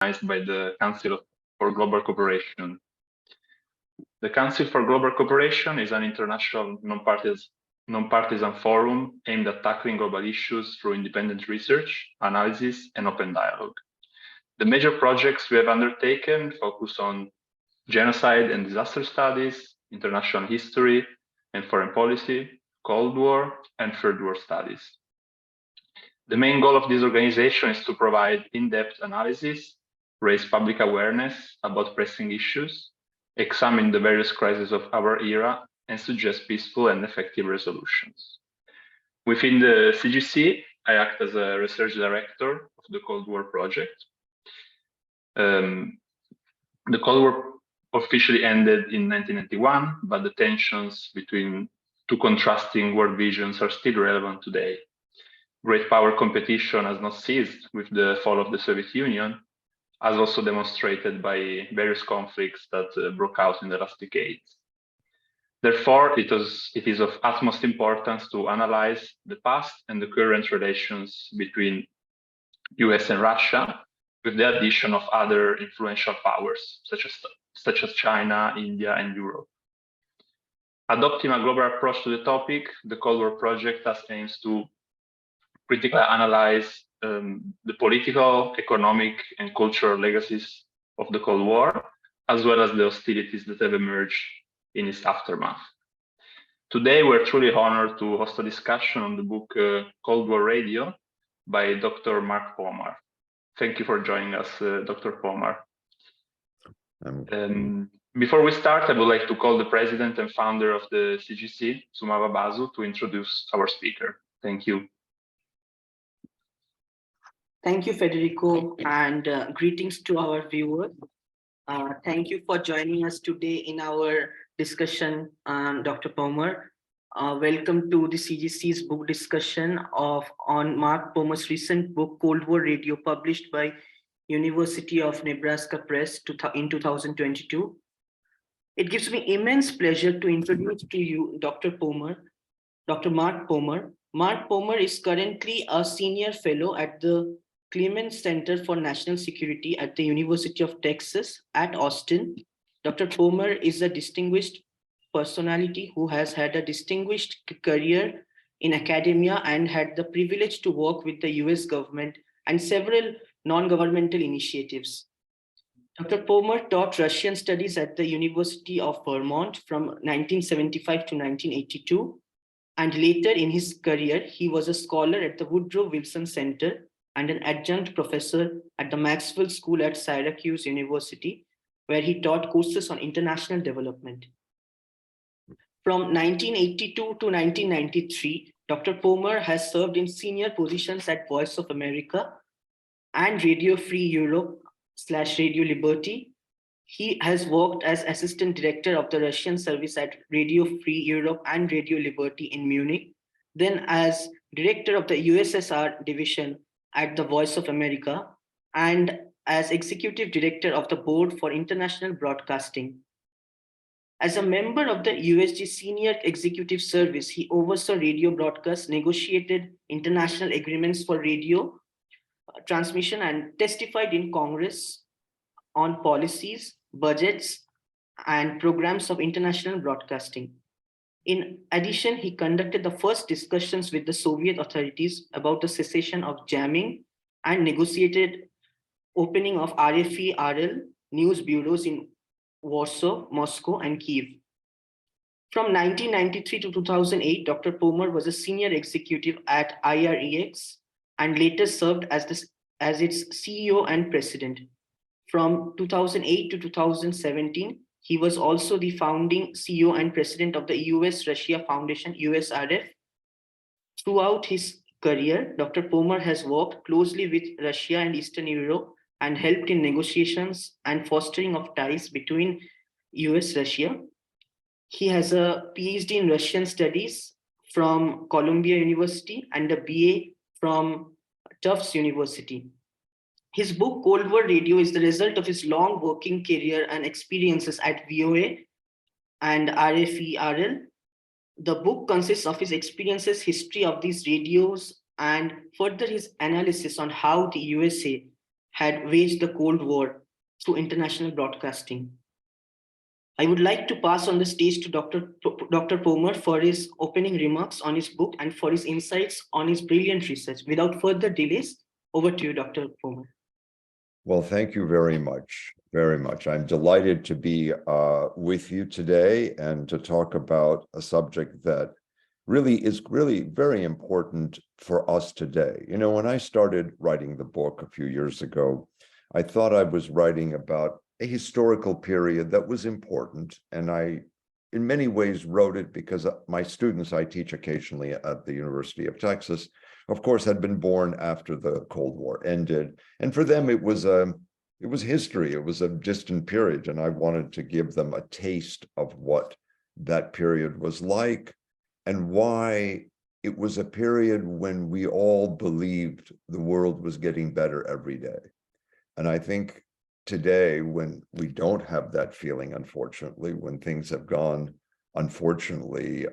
organized by the Council for Global Cooperation. The Council for Global Cooperation is an international non-partisan forum aimed at tackling global issues through independent research, analysis, and open dialogue. The major projects we have undertaken focus on genocide and disaster studies, international history and foreign policy, Cold War, and Third War studies. The main goal of this organization is to provide in-depth analysis, raise public awareness about pressing issues, examine the various crises of our era, and suggest peaceful and effective resolutions. Within the CGC, I act as a research director of the Cold War project. The Cold War officially ended in 1991, but the tensions between two contrasting world visions are still relevant today. Great power competition has not ceased with the fall of the Soviet Union, as also demonstrated by various conflicts that broke out in the last decades. Therefore, it is of utmost importance to analyze the past and the current relations between US and Russia, with the addition of other influential powers, such as China, India, and Europe. Adopting a global approach to the topic, the Cold War project thus aims to critically analyze the political, economic, and cultural legacies of the Cold War, as well as the hostilities that have emerged in its aftermath. Today, we're truly honored to host a discussion on the book Cold War Radio by Dr. Mark Pomar. Thank you for joining us, Dr. Pomar. Before we start, I would like to call the president and founder of the CGC, Sumava Basu, to introduce our speaker. Thank you. Thank you, Federico, and greetings to our viewers. Thank you for joining us today in our discussion, Dr. Pomar. Welcome to the CGC's book discussion on Mark Pomar's recent book, Cold War Radio, published by University of Nebraska Press in 2022. It gives me immense pleasure to introduce to you Dr. Mark Pomar. Mark Pomar is currently a senior fellow at the Clements Center for National Security at the University of Texas at Austin. Dr. Pomar is a distinguished personality who has had a distinguished career in academia and had the privilege to work with the US government and several non-governmental initiatives. Dr. Pomar taught Russian studies at the University of Vermont from 1975 to 1982. And later in his career, he was a scholar at the Woodrow Wilson Center and an adjunct professor at the Maxwell School at Syracuse University, where he taught courses on international development. From 1982 to 1993, Dr. Pomar has served in senior positions at Voice of America and Radio Free Europe / Radio Liberty. He has worked as assistant director of the Russian service at Radio Free Europe and Radio Liberty in Munich, then as director of the USSR division at the Voice of America, and as executive director of the Board for International Broadcasting. As a member of the USG Senior Executive Service, he oversaw radio broadcasts, negotiated international agreements for radio transmission, and testified in Congress on policies, budgets, and programs of international broadcasting. In addition, he conducted the first discussions with the Soviet authorities about the cessation of jamming and negotiated opening of RFE-RL news bureaus in Warsaw, Moscow, and Kiev. From 1993 to 2008, Dr. Pomar was a senior executive at IREX and later served as its CEO and president. From 2008 to 2017, he was also the founding CEO and president of the US-Russia Foundation, USRF. Throughout his career, Dr. Pomar has worked closely with Russia and Eastern Europe and helped in negotiations and fostering of ties between US-Russia. He has a PhD in Russian Studies from Columbia University and a BA from Tufts University. His book, Cold War Radio, is the result of his long working career and experiences at VOA and RFE-RL. The book consists of his experiences, history of these radios, and further his analysis on how the USA had waged the Cold War through international broadcasting. I would like to pass on the stage to Dr. Pomar for his opening remarks on his book and for his insights on his brilliant research. Without further delays, over to you, Dr. Pomar. Well, thank you very much, very much. I'm delighted to be with you today and to talk about a subject that is very important for us today. You know, when I started writing the book a few years ago, I thought I was writing about a historical period that was important, and I, in many ways, wrote it because my students I teach occasionally at the University of Texas, of course, had been born after the Cold War ended. And for them, it was history. It was a distant period. And I wanted to give them a taste of what that period was like and why it was a period when we all believed the world was getting better every day. And I think today, when we don't have that feeling, unfortunately, when things have gone, unfortunately,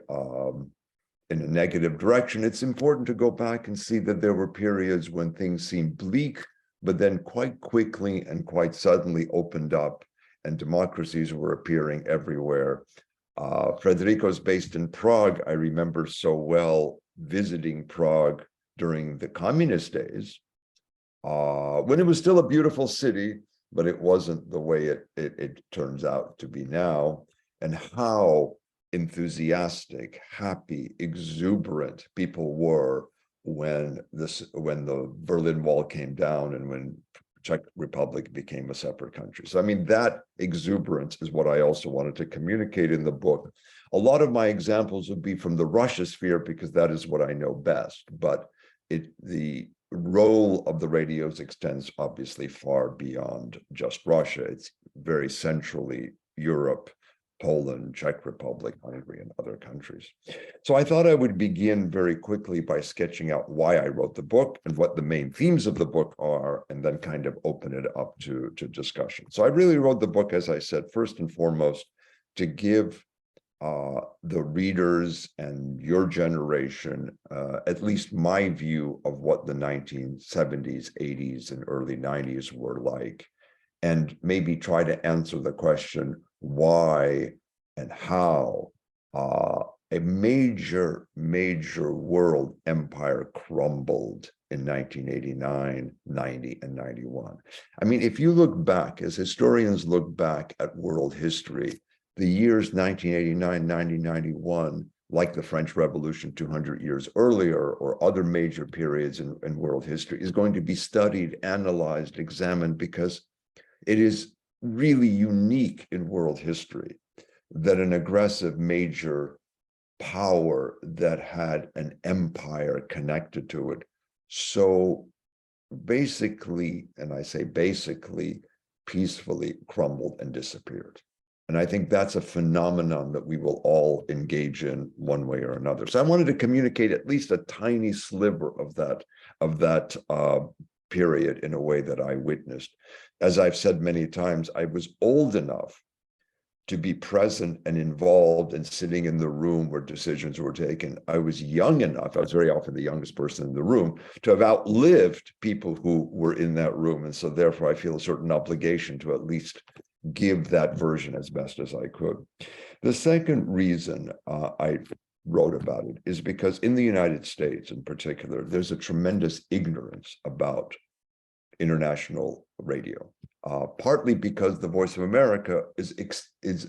in a negative direction, it's important to go back and see that there were periods when things seemed bleak, but then quite quickly and quite suddenly opened up and democracies were appearing everywhere. Frederico's based in Prague. I remember so well visiting Prague during the communist days, when it was still a beautiful city, but it wasn't the way it turns out to be now, and how enthusiastic, happy, exuberant people were when the Berlin Wall came down and when Czech Republic became a separate country. So I mean, that exuberance is what I also wanted to communicate in the book. A lot of my examples would be from the Russia sphere because that is what I know best, but the role of the radios extends obviously far beyond just Russia. It's very centrally Europe, Poland, Czech Republic, Hungary, and other countries. So I thought I would begin very quickly by sketching out why I wrote the book and what the main themes of the book are, and then kind of open it up to discussion. So I really wrote the book, as I said, first and foremost, to give the readers and your generation, at least my view of what the 1970s, 80s, and early 90s were like, and maybe try to answer the question why and how a major world empire crumbled in 1989, 90, and 91. I mean, if you look back, as historians look back at world history, the years 1989, 90, 91, like the French Revolution 200 years earlier, or other major periods in world history, is going to be studied, analyzed, examined, because it is really unique in world history that an aggressive major power that had an empire connected to it so basically, and I say basically, peacefully crumbled and disappeared. And I think that's a phenomenon that we will all engage in one way or another. So I wanted to communicate at least a tiny sliver of that period in a way that I witnessed. As I've said many times, I was old enough to be present and involved and sitting in the room where decisions were taken. I was young enough, I was very often the youngest person in the room, to have outlived people who were in that room. And so therefore I feel a certain obligation to at least give that version as best as I could. The second reason I wrote about it is because in the United States in particular, there's a tremendous ignorance about international radio, partly because the Voice of America is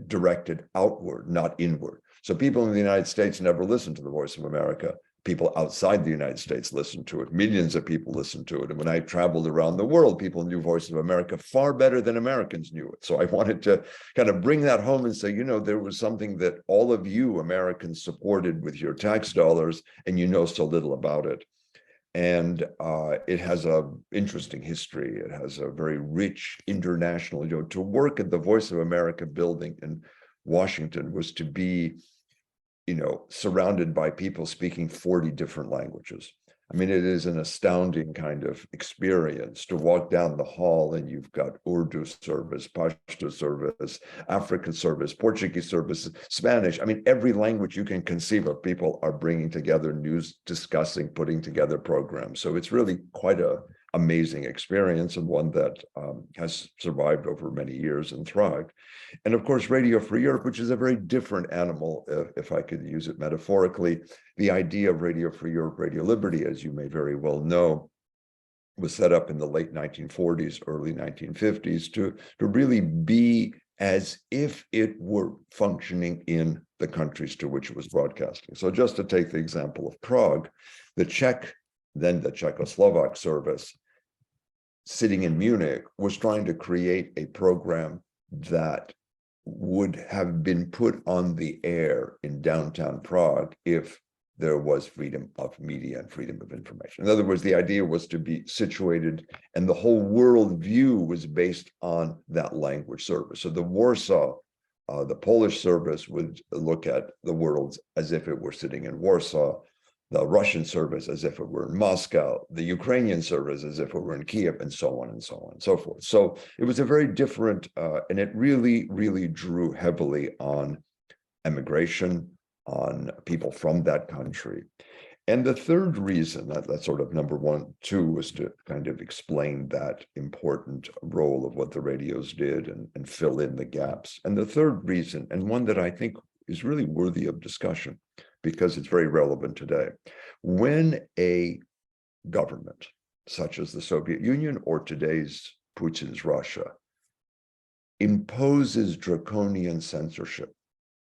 directed outward, not inward. So people in the United States never listen to the Voice of America. People outside the United States listen to it. Millions of people listen to it. And when I traveled around the world, people knew Voice of America far better than Americans knew it. So I wanted to kind of bring that home and say, you know, there was something that all of you Americans supported with your tax dollars, and you know so little about it. And it has an interesting history. It has a very rich international, you know, to work at the Voice of America building in Washington was to be, you know, surrounded by people speaking 40 different languages. I mean, it is an astounding kind of experience to walk down the hall and you've got Urdu service, Pashto service, African service, Portuguese service, Spanish. I mean, every language you can conceive of, people are bringing together news, discussing, putting together programs. So it's really quite a amazing experience, and one that has survived over many years and thrived. And of course, Radio Free Europe, which is a very different animal, if I could use it metaphorically. The idea of Radio Free Europe, Radio Liberty, as you may very well know, was set up in the late 1940s, early 1950s to really be as if it were functioning in the countries to which it was broadcasting. So just to take the example of Prague, the Czech, then the Czechoslovak service, sitting in Munich, was trying to create a program that would have been put on the air in downtown Prague if there was freedom of media and freedom of information. In other words, the idea was to be situated, and the whole world view was based on that language service. So the Warsaw, the Polish service would look at the world as if it were sitting in Warsaw, the Russian service as if it were in Moscow, the Ukrainian service as if it were in Kiev, and so on and so on and so forth. So it was a very different, and it really, really drew heavily on immigration, on people from that country. And the third reason, that's sort of number one, two, was to kind of explain that important role of what the radios did and fill in the gaps. And the third reason, and one that I think is really worthy of discussion because it's very relevant today, when a government such as the Soviet Union or today's Putin's Russia imposes draconian censorship,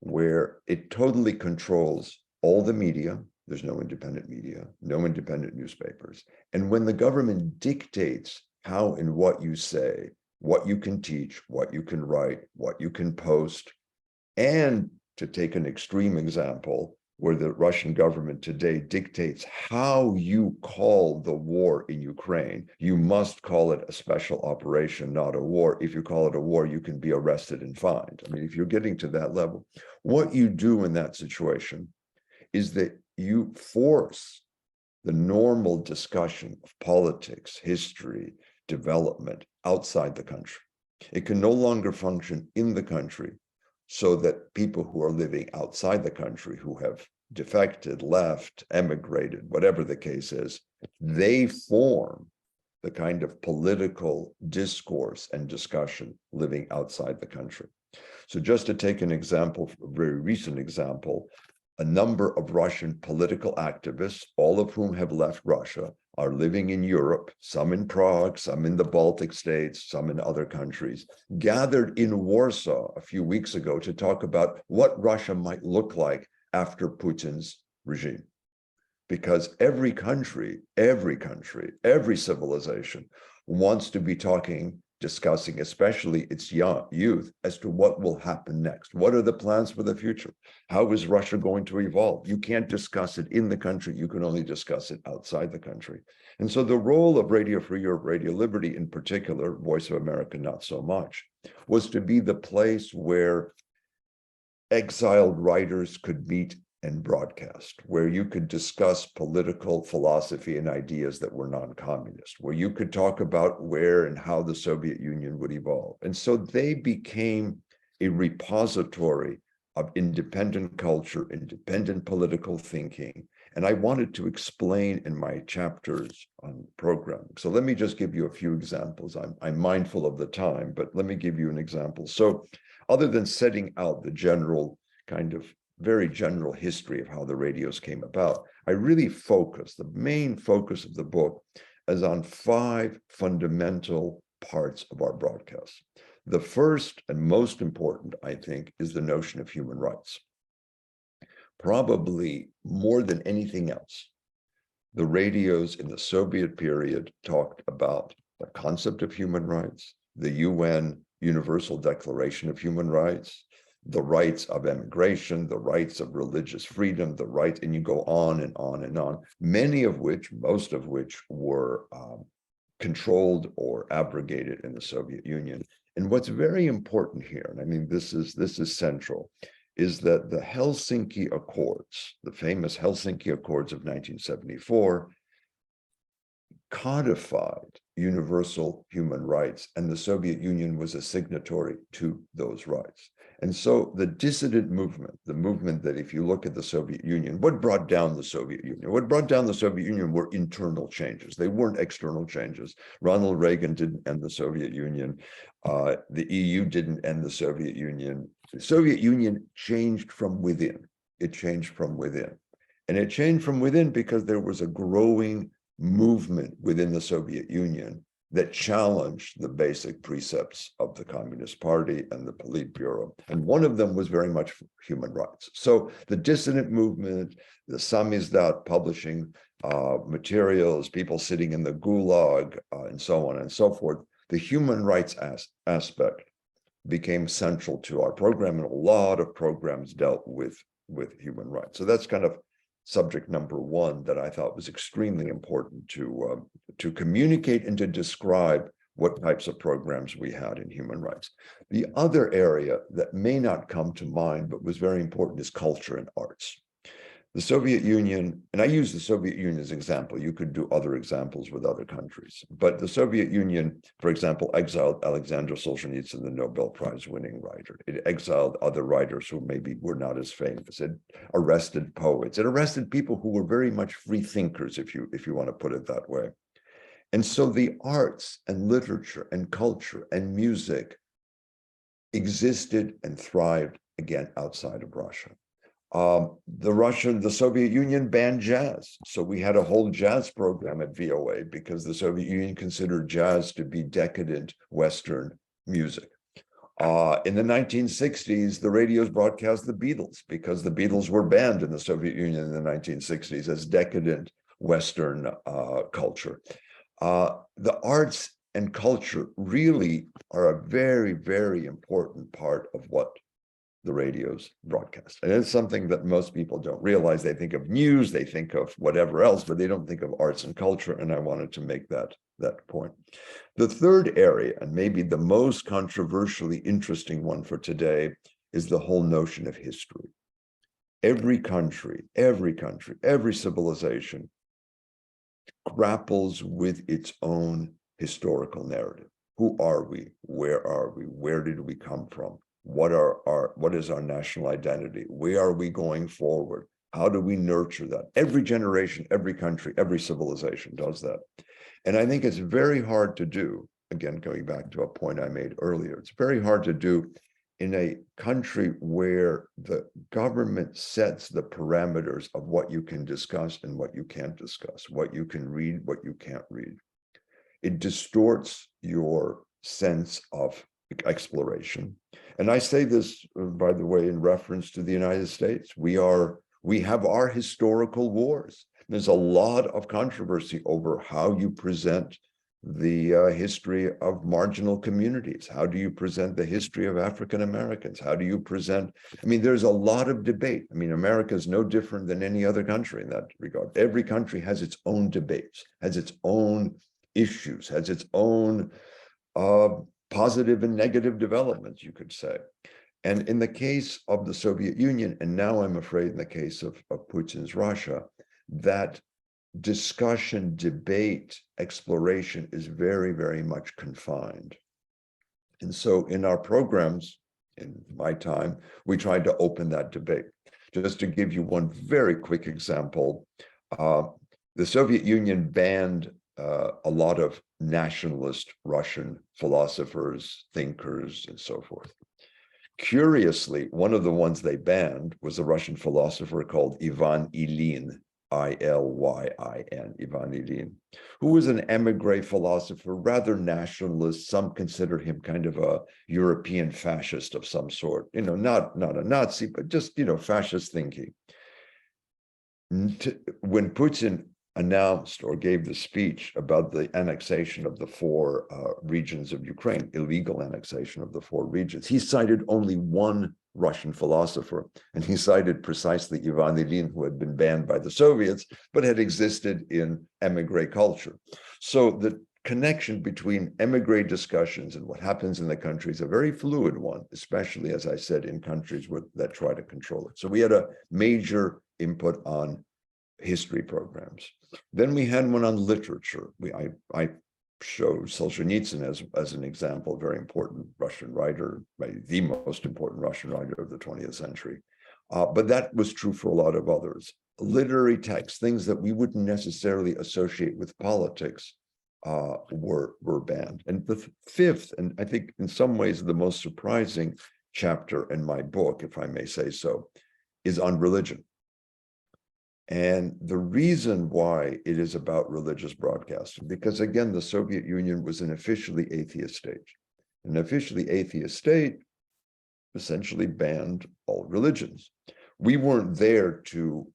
where it totally controls all the media. There's no independent media, no independent newspapers. And when the government dictates how and what you say, what you can teach, what you can write, what you can post, and to take an extreme example, where the Russian government today dictates how you call the war in Ukraine. You must call it a special operation, not a war. If you call it a war, you can be arrested and fined. I mean, if you're getting to that level, what you do in that situation is that you force the normal discussion of politics, history, development outside the country. It can no longer function in the country, so that people who are living outside the country, who have defected, left, emigrated, whatever the case is, they form the kind of political discourse and discussion living outside the country. So just to take an example, a very recent example, a number of Russian political activists, all of whom have left Russia, are living in Europe, some in Prague, some in the Baltic states, some in other countries, gathered in Warsaw a few weeks ago to talk about what Russia might look like after Putin's regime. Because every country, every civilization wants to be discussing, especially its young youth, as to what will happen next. What are the plans for the future? How is Russia going to evolve? You can't discuss it in the country. You can only discuss it outside the country. And so the role of Radio Free Europe, Radio Liberty in particular, Voice of America not so much, was to be the place where exiled writers could meet and broadcast, where you could discuss political philosophy and ideas that were non-communist, where you could talk about where and how the Soviet Union would evolve. And so they became a repository of independent culture, independent political thinking. And I wanted to explain in my chapters on programming. So let me just give you a few examples. I'm mindful of the time, but let me give you an example. So other than setting out the general kind of very general history of how the radios came about, I really the main focus of the book is on 5 fundamental parts of our broadcast. The first and most important, I think, is the notion of human rights. Probably more than anything else, the radios in the Soviet period talked about the concept of human rights, the UN Universal Declaration of Human Rights, the rights of immigration, the rights of religious freedom, the right, and you go on and on and on, most of which were controlled or abrogated in the Soviet Union. And what's very important here, and I mean, this is central, is that the Helsinki Accords, the famous Helsinki Accords of 1974, codified universal human rights, and the Soviet Union was a signatory to those rights. And so the dissident movement, the movement that if you look at the Soviet Union, what brought down the Soviet Union? What brought down the Soviet Union were internal changes. They weren't external changes. Ronald Reagan didn't end the Soviet Union. The EU didn't end the Soviet Union. The Soviet Union changed from within. It changed from within. And it changed from within because there was a growing movement within the Soviet Union that challenged the basic precepts of the Communist Party and the Politburo. And one of them was very much human rights. So the dissident movement, the samizdat publishing materials, people sitting in the gulag, and so on and so forth, the human rights aspect became central to our program, and a lot of programs dealt with human rights. So that's kind of subject number one that I thought was extremely important to communicate and to describe what types of programs we had in human rights. The other area that may not come to mind, but was very important, is culture and arts. The Soviet Union, and I use the Soviet Union as an example, you could do other examples with other countries, but the Soviet Union, for example, exiled Alexander Solzhenitsyn, the Nobel Prize winning writer. It exiled other writers who maybe were not as famous. It arrested poets. It arrested people who were very much free thinkers, if you want to put it that way. And so the arts and literature and culture and music existed and thrived again outside of Russia. The Soviet Union banned jazz. So we had a whole jazz program at VOA because the Soviet Union considered jazz to be decadent Western music. In the 1960s, the radios broadcast the Beatles because the Beatles were banned in the Soviet Union in the 1960s as decadent Western culture. The arts and culture really are a very, very important part of what the radios broadcast. And it's something that most people don't realize. They think of news, they think of whatever else, but they don't think of arts and culture. And I wanted to make that point. The third area, and maybe the most controversially interesting one for today, is the whole notion of history. Every country, every civilization grapples with its own historical narrative. Who are we? Where are we? Where did we come from? What is our national identity? Where are we going forward? How do we nurture that? Every generation, every country, every civilization does that. And I think it's very hard to do, again, going back to a point I made earlier, it's very hard to do in a country where the government sets the parameters of what you can discuss and what you can't discuss, what you can read, what you can't read. It distorts your sense of exploration. And I say this, by the way, in reference to the United States. We have our historical wars. There's a lot of controversy over how you present the history of marginal communities. How do you present the history of African Americans? How do you present, there's a lot of debate. America is no different than any other country in that regard. Every country has its own debates, has its own issues, has its own positive and negative developments, you could say. And in the case of the Soviet Union, and now I'm afraid in the case of Putin's Russia, that discussion, debate, exploration is very, very much confined. And so in our programs, in my time, we tried to open that debate. Just to give you one very quick example, the Soviet Union banned a lot of nationalist Russian philosophers, thinkers, and so forth. Curiously, one of the ones they banned was a Russian philosopher called Ivan Ilyin, I-L-Y-I-N, Ivan Ilyin, who was an emigre philosopher, rather nationalist. Some consider him kind of a European fascist of some sort, not a Nazi, but just, fascist thinking. When Putin announced or gave the speech about the annexation of the 4 regions of Ukraine, illegal annexation of the 4 regions, he cited only one Russian philosopher, and he cited precisely Ivan Ilyin, who had been banned by the Soviets, but had existed in emigre culture. So the connection between emigre discussions and what happens in the country is a very fluid one, especially, as I said, in countries that try to control it. So we had a major input on history programs. Then we had one on literature. I showed Solzhenitsyn as an example, very important Russian writer, the most important Russian writer of the 20th century. But that was true for a lot of others. Literary texts, things that we wouldn't necessarily associate with politics, were banned. And the fifth, and I think in some ways the most surprising chapter in my book, if I may say so, is on religion. And the reason why it is about religious broadcasting, because again, the Soviet Union was an officially atheist state. An officially atheist state essentially banned all religions. We weren't there to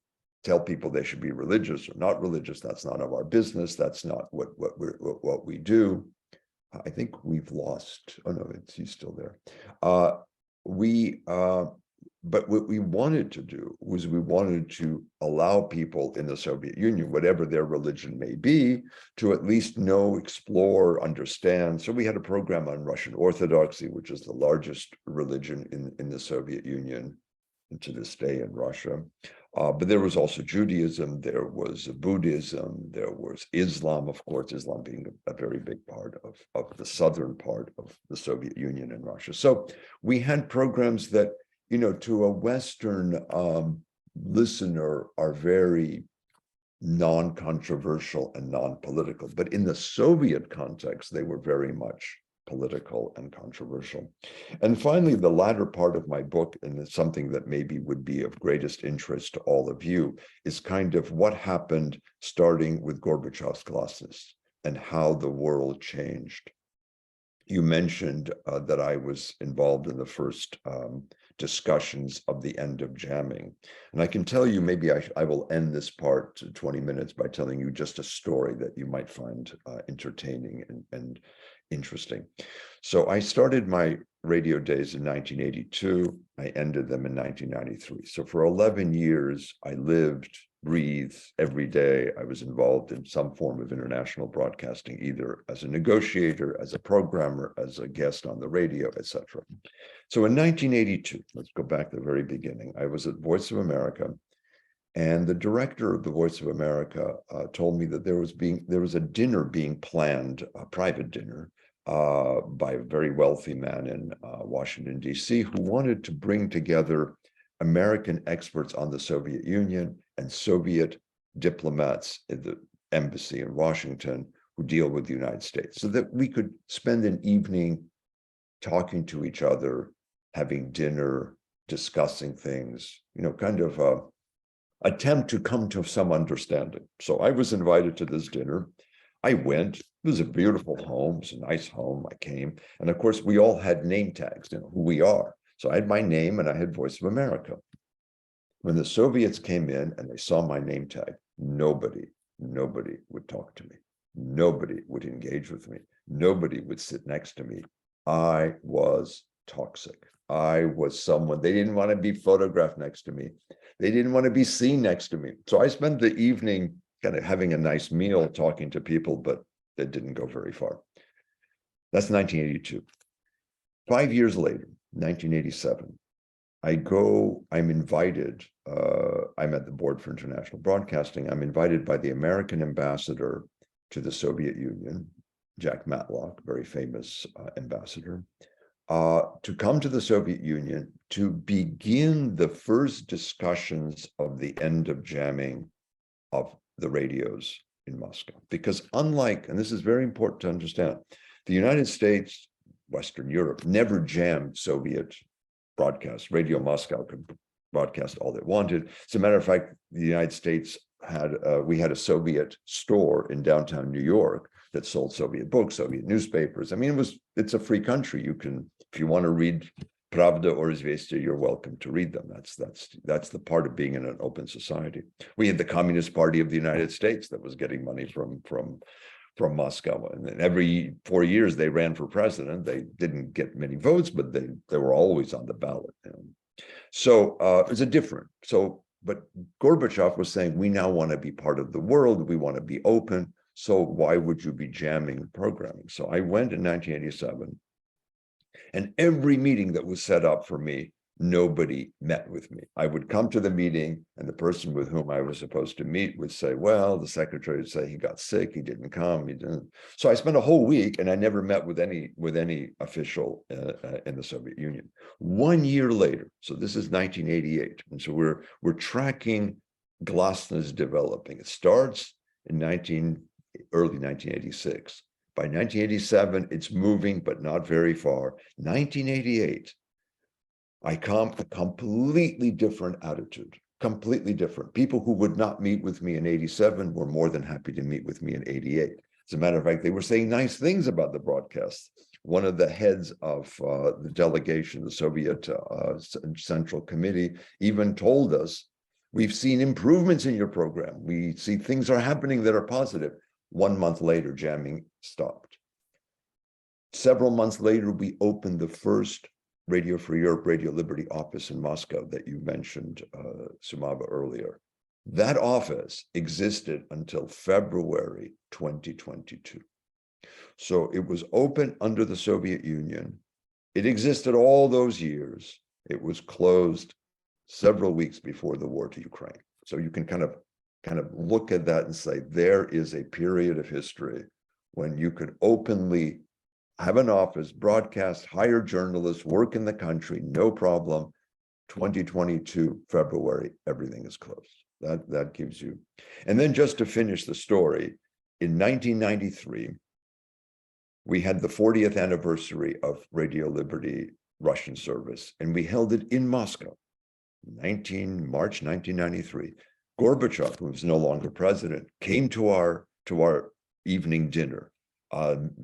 tell people they should be religious or not religious. That's none of our business. That's not what we do. I think we've lost. Oh no, he's still there. But what we wanted to do was we wanted to allow people in the Soviet Union, whatever their religion may be, to at least know, explore, understand. So we had a program on Russian Orthodoxy, which is the largest religion in the Soviet Union, and to this day in Russia. But there was also Judaism, there was Buddhism, there was Islam, of course, Islam being a very big part of the southern part of the Soviet Union and Russia. So we had programs that, to a Western listener are very non-controversial and non-political, but in the Soviet context, they were very much political and controversial. And finally, the latter part of my book, and it's something that maybe would be of greatest interest to all of you, is kind of what happened starting with Gorbachev's glasnost and how the world changed. You mentioned that I was involved in the first discussions of the end of jamming. And I can tell you, maybe I will end this part to 20 minutes by telling you just a story that you might find entertaining and interesting. So I started my radio days in 1982. I ended them in 1993. So for 11 years, I lived, breathed every day. I was involved in some form of international broadcasting, either as a negotiator, as a programmer, as a guest on the radio, etc. So in 1982, let's go back to the very beginning, I was at Voice of America, and the director of the Voice of America told me that there was a dinner being planned, a private dinner, by a very wealthy man in Washington, D.C., who wanted to bring together American experts on the Soviet Union and Soviet diplomats at the embassy in Washington who deal with the United States, so that we could spend an evening talking to each other, having dinner, discussing things, kind of attempt to come to some understanding. So I was invited to this dinner. I went. It was a beautiful home. It was a nice home. I came. And of course, we all had name tags, who we are. So I had my name and I had Voice of America. When the Soviets came in and they saw my name tag, nobody would talk to me. Nobody would engage with me. Nobody would sit next to me. I was toxic. I was someone, they didn't want to be photographed next to me. They didn't want to be seen next to me. So I spent the evening kind of having a nice meal, talking to people, but it didn't go very far. That's 1982. 5 years later, 1987, I'm invited, I'm at the Board for International Broadcasting. I'm invited by the American ambassador to the Soviet Union, Jack Matlock, very famous ambassador, to come to the Soviet Union to begin the first discussions of the end of jamming of the radios in Moscow. Because unlike, and this is very important to understand, the United States, Western Europe, never jammed Soviet broadcasts. Radio Moscow could broadcast all they wanted. As a matter of fact, the United States we had a Soviet store in downtown New York that sold Soviet books, Soviet newspapers. I mean, it's a free country. You can, if you want to read Pravda or Izvestia, you're welcome to read them. That's the part of being in an open society. We had the Communist Party of the United States that was getting money from Moscow, and every 4 years they ran for president. They didn't get many votes, but they were always on the ballot. So it's a different. But Gorbachev was saying, we now want to be part of the world. We want to be open. So why would you be jamming programming? So I went in 1987, and every meeting that was set up for me, nobody met with me. I would come to the meeting and the person with whom I was supposed to meet would say, well, the secretary would say he got sick, he didn't come, he didn't. So I spent a whole week and I never met with any official in the Soviet Union. 1 year later, so this is 1988, and so we're tracking Glasnost developing. It starts in early 1986. By 1987, it's moving, but not very far. 1988, I come a completely different attitude, completely different. People who would not meet with me in 87 were more than happy to meet with me in 88. As a matter of fact, they were saying nice things about the broadcast. One of the heads of the delegation, the Soviet Central Committee, even told us, we've seen improvements in your program. We see things are happening that are positive. 1 month later, jamming stopped. Several months later, we opened the first Radio Free Europe, Radio Liberty office in Moscow that you mentioned, Sumava, earlier. That office existed until February 2022. So it was open under the Soviet Union. It existed all those years. It was closed several weeks before the war to Ukraine. So you can kind of look at that and say, there is a period of history when you could openly have an office, broadcast, hire journalists, work in the country, no problem. 2022, February, everything is closed. That gives you. And then just to finish the story, in 1993, we had the 40th anniversary of Radio Liberty Russian service, and we held it in Moscow, March 1993. Gorbachev, who was no longer president, came to our evening dinner.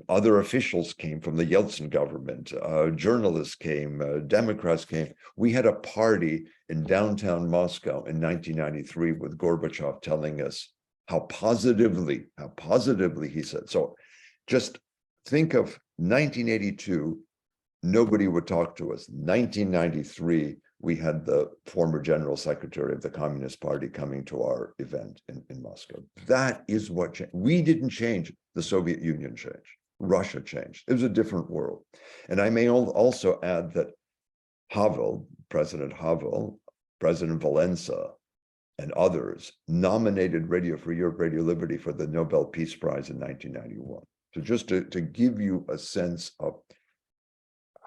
Other officials came from the Yeltsin government, journalists came, Democrats came. We had a party in downtown Moscow in 1993 with Gorbachev telling us how positively he said. So just think of 1982, nobody would talk to us. 1993, we had the former general secretary of the Communist Party coming to our event in Moscow. That is what changed. We didn't change. The Soviet Union changed. Russia changed. It was a different world. And I may also add that President Havel, President Valensa, and others nominated Radio Free Europe, Radio Liberty for the Nobel Peace Prize in 1991. So just to give you a sense of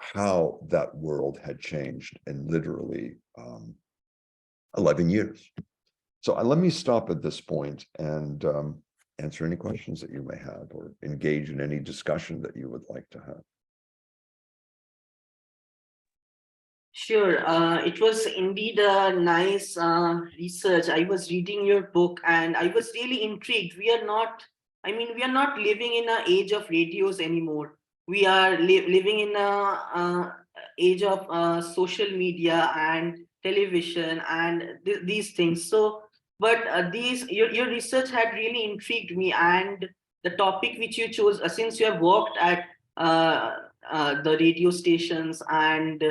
how that world had changed in literally 11 years. So let me stop at this point and answer any questions that you may have or engage in any discussion that you would like to have. Sure. It was indeed a nice research. I was reading your book and I was really intrigued. We are not living in an age of radios anymore. We are living in a age of social media and television and these things. So, but your research had really intrigued me, and the topic which you chose, since you have worked at the radio stations and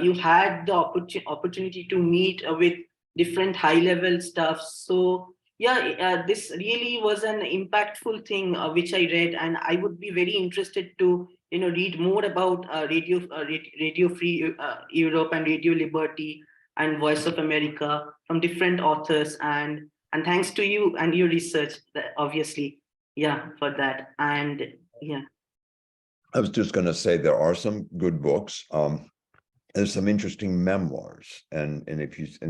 you had the opportunity to meet with different high-level stuff. So yeah, this really was an impactful thing which I read, and I would be very interested to read more about Radio Free Europe and Radio Liberty and Voice of America from different authors, and thanks to you and your research, obviously, yeah, for that. And yeah, I was just going to say there are some good books. There's some interesting memoirs, and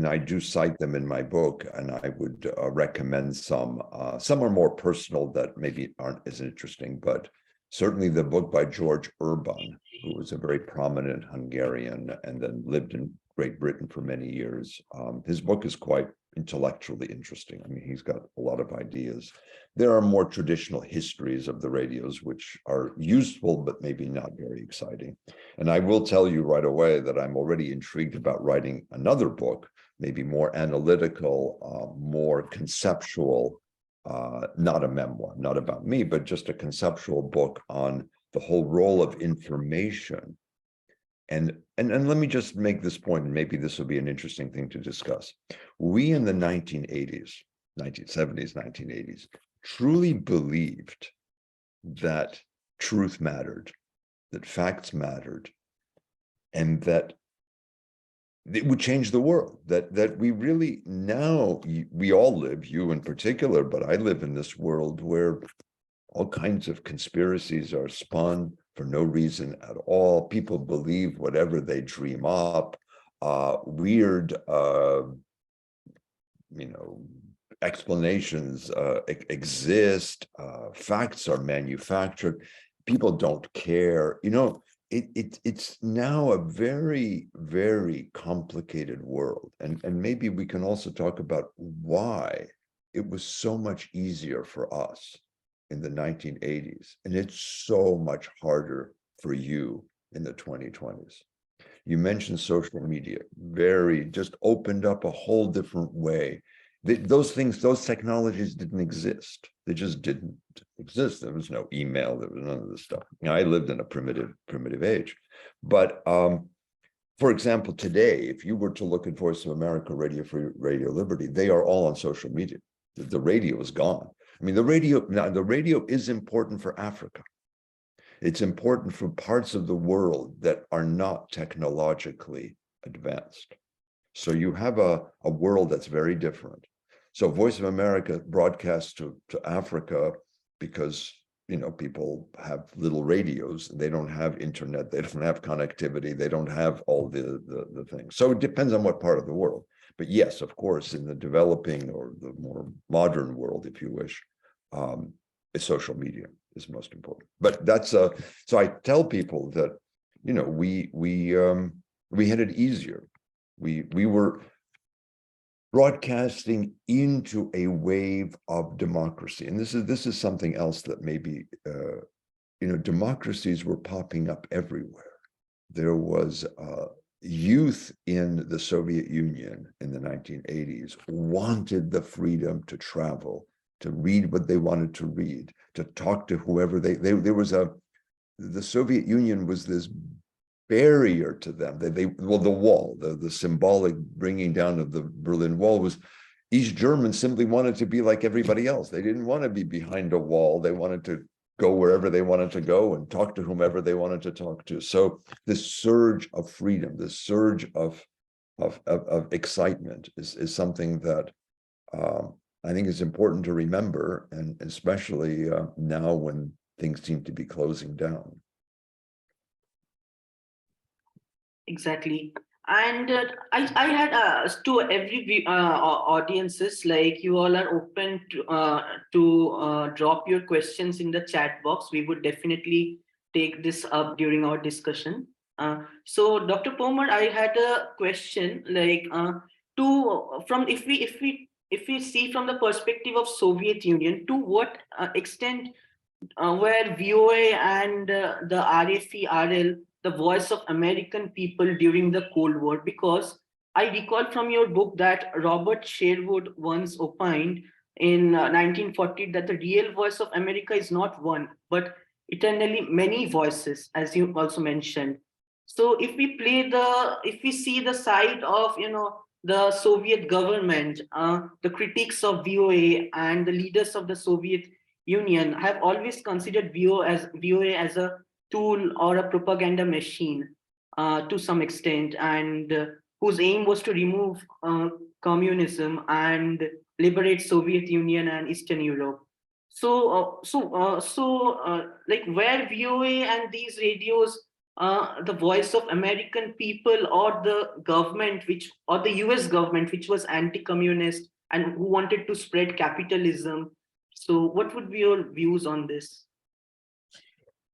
I do cite them in my book, and I would recommend some. Some are more personal that maybe aren't as interesting, but certainly the book by George Urban, who was a very prominent Hungarian and then lived in Great Britain for many years. His book is quite intellectually interesting. I mean, he's got a lot of ideas. There are more traditional histories of the radios, which are useful, but maybe not very exciting. And I will tell you right away that I'm already intrigued about writing another book, maybe more analytical, more conceptual, not a memoir, not about me, but just a conceptual book on the whole role of information. And let me just make this point, and maybe this will be an interesting thing to discuss. We in the 1980s, 1970s, 1980s, truly believed that truth mattered, that facts mattered, and that it would change the world, that we really now, we all live, you in particular, but I live in this world where all kinds of conspiracies are spun for no reason at all. People believe whatever they dream up. Weird, explanations exist. Facts are manufactured. People don't care. It's now a very, very complicated world. And maybe we can also talk about why it was so much easier for us in the 1980s, and it's so much harder for you in the 2020s. You mentioned social media, just opened up a whole different way. Those technologies didn't exist. They just didn't exist. There was no email, there was none of this stuff. I lived in a primitive age. But for example, today, if you were to look at Voice of America, Radio Free, Radio Liberty, they are all on social media. The radio is gone. I mean, the radio is important for Africa. It's important for parts of the world that are not technologically advanced. So you have a world that's very different. So Voice of America broadcasts to Africa because, people have little radios. They don't have internet. They don't have connectivity. They don't have all the things. So it depends on what part of the world. But yes, of course, in the developing or the more modern world, if you wish, social media is most important. But that's so I tell people that, we had it easier. We were broadcasting into a wave of democracy, and this is something else that maybe democracies were popping up everywhere. There was youth in the Soviet Union in the 1980s wanted the freedom to travel, to read what they wanted to read, to talk to whoever the Soviet Union was this barrier to them. The wall, the symbolic bringing down of the Berlin Wall was East Germans simply wanted to be like everybody else. They didn't want to be behind a wall. They wanted to go wherever they wanted to go and talk to whomever they wanted to talk to. So this surge of freedom, this surge of excitement is something that I think is important to remember, and especially now when things seem to be closing down. Exactly. And I had to every audiences, like, you all are open to drop your questions in the chat box. We would definitely take this up during our discussion. So Dr. Pomar, I had a question, like, if we see from the perspective of Soviet Union, to what extent were VOA and the RFE, RL, the voice of American people during the Cold War? Because I recall from your book that Robert Sherwood once opined in 1940 that the real voice of America is not one, but eternally many voices, as you also mentioned. So if we see the side of, the Soviet government, the critics of VOA and the leaders of the Soviet Union have always considered VOA as a tool or a propaganda machine to some extent, and whose aim was to remove communism and liberate Soviet Union and Eastern Europe. So, like, were VOA and these radios the voice of American people, or the government, or the US government, which was anti-communist and who wanted to spread capitalism? So what would be your views on this?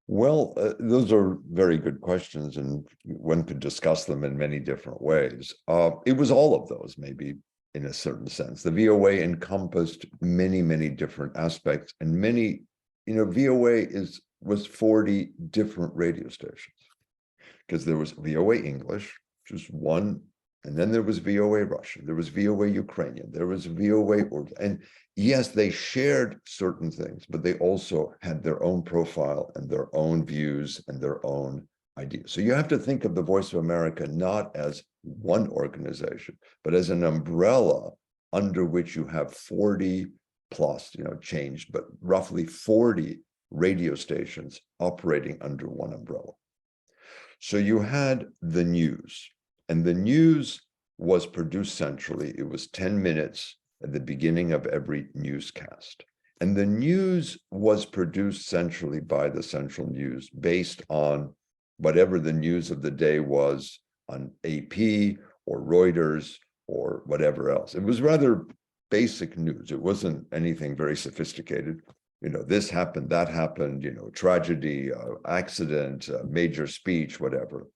Well, those are very good questions, and one could discuss them in many different ways. It was all of those, maybe, in a certain sense. The VOA encompassed many, many different aspects, and VOA was 40 different radio stations, because there was VOA English, which was one, and then there was VOA Russian, there was VOA Ukrainian, there was VOA Urdu, and yes, they shared certain things, but they also had their own profile and their own views and their own ideas. So you have to think of the Voice of America not as one organization, but as an umbrella under which you have 40 plus, changed, but roughly 40 radio stations operating under one umbrella. So you had the news. And the news was produced centrally. It was 10 minutes at the beginning of every newscast. And the news was produced centrally by the Central News based on whatever the news of the day was on AP or Reuters or whatever else. It was rather basic news. It wasn't anything very sophisticated. You know, this happened, that happened, you know, tragedy, accident, major speech, whatever.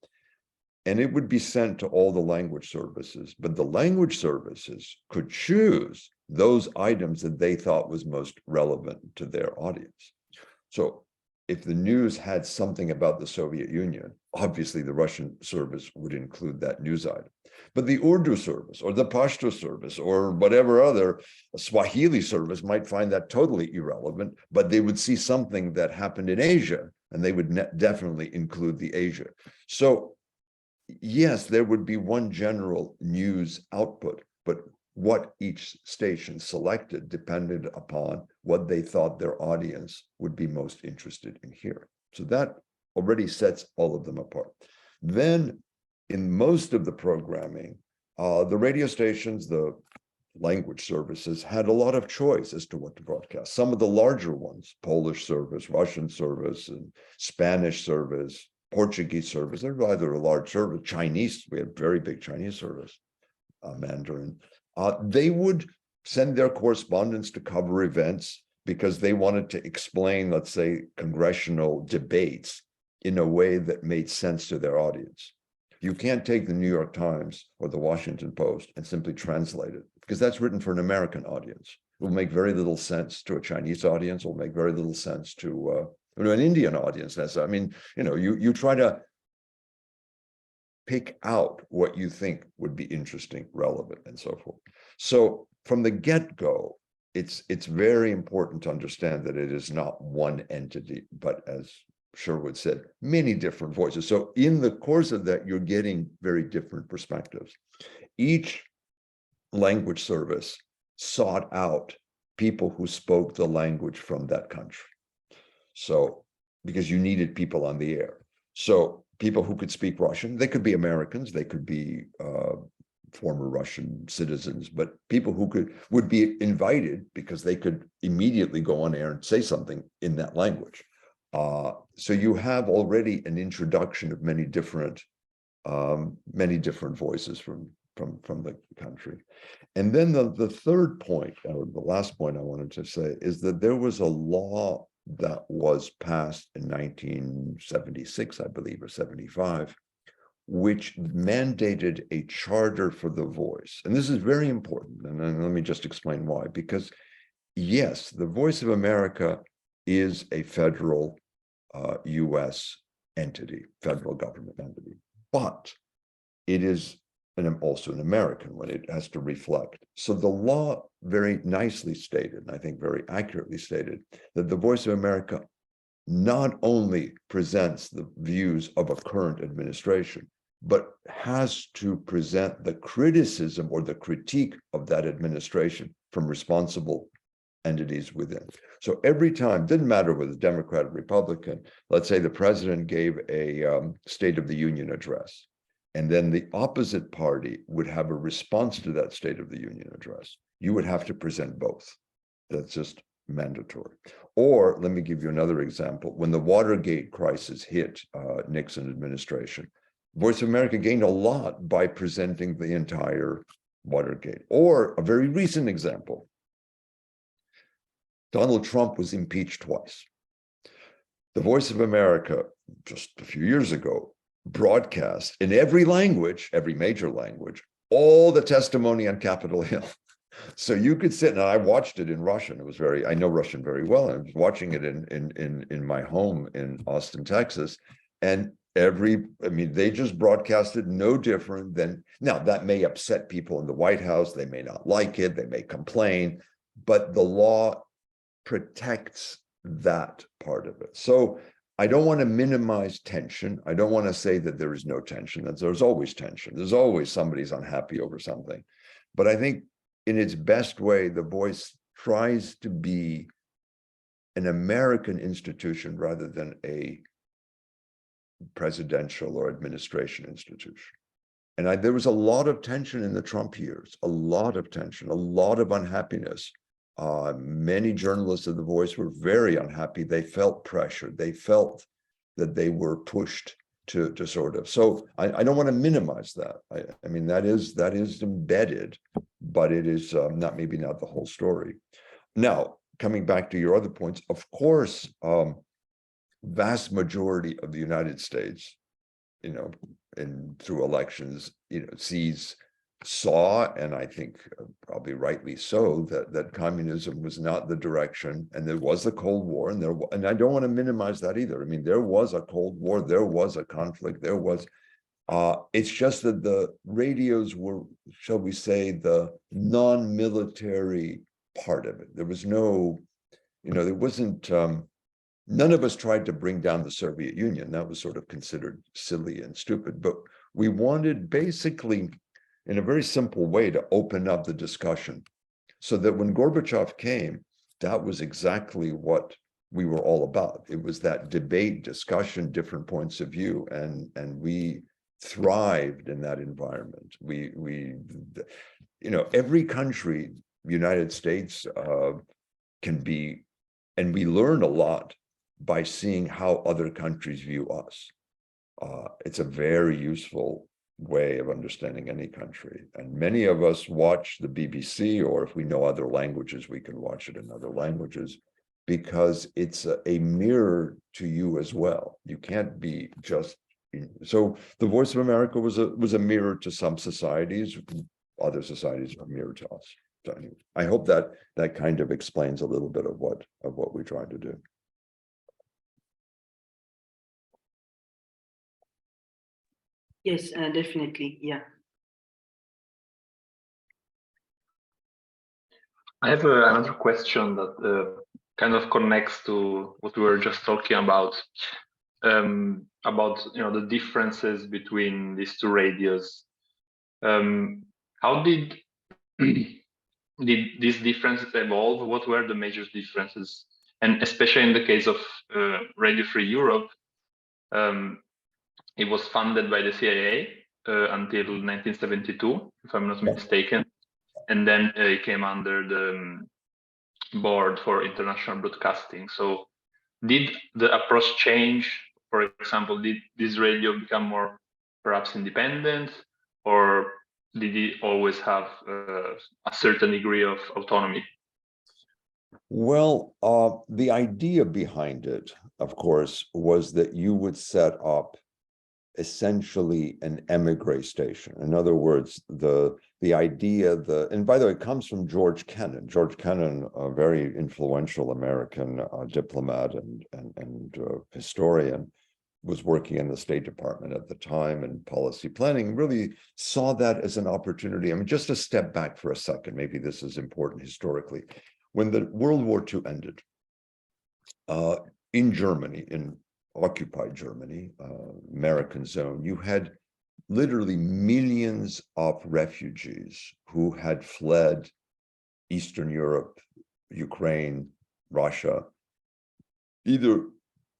And it would be sent to all the language services, but the language services could choose those items that they thought was most relevant to their audience. So if the news had something about the Soviet Union, obviously the Russian service would include that news item. But the Urdu service or the Pashto service or whatever other Swahili service might find that totally irrelevant, but they would see something that happened in Asia and they would definitely include the Asia. So yes, there would be one general news output, but what each station selected depended upon what they thought their audience would be most interested in hearing. So that already sets all of them apart. Then in most of the programming, the radio stations, the language services had a lot of choice as to what to broadcast. Some of the larger ones, Polish service, Russian service, and Spanish service, Portuguese service, they're rather a large service. Chinese, we had very big Chinese service, Mandarin. They would send their correspondents to cover events because they wanted to explain, let's say, congressional debates in a way that made sense to their audience. You can't take the New York Times or the Washington Post and simply translate it because that's written for an American audience. It will make very little sense to a Chinese audience. It will make very little sense to an Indian audience. I mean, you know, you try to pick out what you think would be interesting, relevant, and so forth. So from the get-go, it's very important to understand that it is not one entity, but as Sherwood said, many different voices. So in the course of that, you're getting very different perspectives. Each language service sought out people who spoke the language from that country. So, because you needed people on the air. So people who could speak Russian, they could be Americans, they could be former Russian citizens, but people who would be invited because they could immediately go on air and say something in that language. So you have already an introduction of many different voices from the country. And then the third point, or the last point I wanted to say, is that there was a law that was passed in 1976, I believe, or 75, which mandated a charter for the voice. And this is very important. And then let me just explain why. Because yes, the Voice of America is a federal US entity, federal government entity, but it is also an American one. It has to reflect. So the law very nicely stated, and I think very accurately stated, that the Voice of America not only presents the views of a current administration, but has to present the criticism or the critique of that administration from responsible entities within. So every time, didn't matter whether Democrat or Republican, let's say the president gave a State of the Union address, and then the opposite party would have a response to that State of the Union address. You would have to present both. That's just mandatory. Or let me give you another example. When the Watergate crisis hit Nixon administration, Voice of America gained a lot by presenting the entire Watergate. Or a very recent example, Donald Trump was impeached twice. The Voice of America, just a few years ago, broadcast in every language, every major language, all the testimony on Capitol Hill. So you could sit, and I watched it in Russian. It was I know Russian very well. I was watching it in my home in Austin, Texas. And they just broadcasted no different than, now that may upset people in the White House. They may not like it. They may complain, but the law protects that part of it. So I don't want to minimize tension. I don't want to say that there is no tension. That there's always tension. There's always somebody's unhappy over something. But I think in its best way, the Voice tries to be an American institution rather than a presidential or administration institution. And there was a lot of tension in the Trump years, a lot of tension, a lot of unhappiness. Many journalists of The Voice were very unhappy. They felt pressure. They felt that they were pushed to sort of. So I don't want to minimize that. I mean, that is embedded, but it is maybe not the whole story. Now, coming back to your other points, of course, vast majority of the United States, and through elections, saw, and I think probably rightly so, that communism was not the direction, and there was the Cold War, and I don't want to minimize that either. I mean, there was a Cold War, there was a conflict, there was. It's just that the radios were, shall we say, the non-military part of it. There was no, there wasn't. None of us tried to bring down the Soviet Union. That was sort of considered silly and stupid, but we wanted basically, in a very simple way, to open up the discussion so that when Gorbachev came, that was exactly what we were all about. It was that debate, discussion, different points of view, and we thrived in that environment. Every country, United States, can be, and we learn a lot by seeing how other countries view us. It's a very useful way of understanding any country. And many of us watch the BBC, or if we know other languages, we can watch it in other languages, because it's a mirror to you as well. You can't be just, so the Voice of America was a mirror to some societies, other societies are a mirror to us. So anyway, I hope that kind of explains a little bit of what we tried to do. Yes, definitely. Yeah. I have another question that kind of connects to what we were just talking about the differences between these two radios. How did these differences evolve? What were the major differences? And especially in the case of Radio Free Europe, it was funded by the CIA until 1972, if I'm not mistaken. And then it came under the Board for International Broadcasting. So did the approach change? For example, did this radio become more perhaps independent, or did it always have a certain degree of autonomy? Well, the idea behind it, of course, was that you would set up essentially an emigre station. In other words, the idea, and by the way, it comes from George Kennan. George Kennan, a very influential American diplomat and historian, was working in the State Department at the time and policy planning, really saw that as an opportunity. I mean, just to step back for a second, maybe this is important historically. When the World War II ended, in Germany, in occupied Germany, American zone, you had literally millions of refugees who had fled Eastern Europe, Ukraine, Russia, either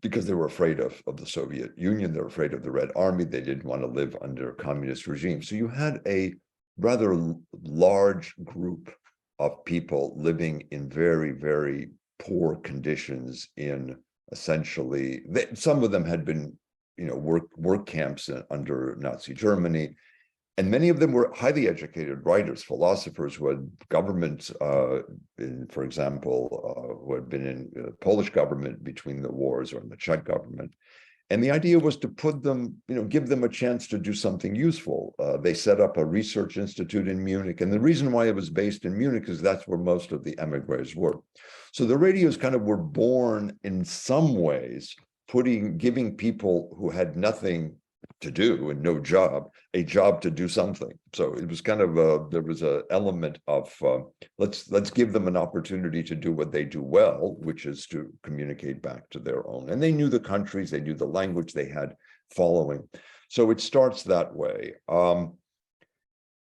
because they were afraid of the Soviet Union, they were afraid of the Red Army, they didn't want to live under a communist regime. So you had a rather large group of people living in very, very poor conditions in essentially, some of them had been, work camps under Nazi Germany, and many of them were highly educated writers, philosophers who had government, for example, who had been in the Polish government between the wars, or in the Czech government. And the idea was to put them, give them a chance to do something useful. They set up a research institute in Munich. And the reason why it was based in Munich is that's where most of the emigres were. So the radios kind of were born in some ways, giving people who had nothing to do and no job, a job to do something. So it was kind of there was an element of let's give them an opportunity to do what they do well, which is to communicate back to their own. And they knew the countries, they knew the language, they had following. So it starts that way.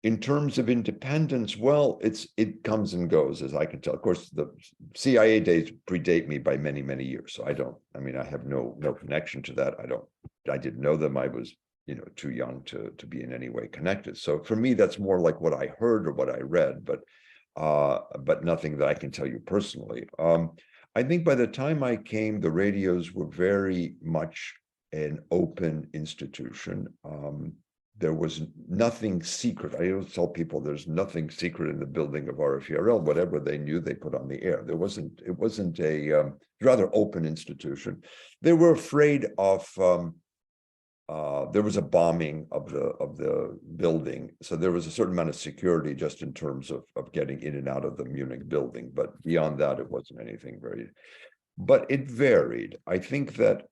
In terms of independence, well, it comes and goes, as I can tell. Of course, the CIA days predate me by many, many years. So I have no connection to that. I didn't know them. I was too young to be in any way connected. So for me, that's more like what I heard or what I read, but nothing that I can tell you personally. I think by the time I came, the radios were very much an open institution. There was nothing secret. I always tell people there's nothing secret in the building of RFE/RL. Whatever they knew, they put on the air. It wasn't a rather open institution. They were afraid of there was a bombing of the building, so there was a certain amount of security just in terms of getting in and out of the Munich building. But beyond that, it wasn't anything very. But it varied. I think that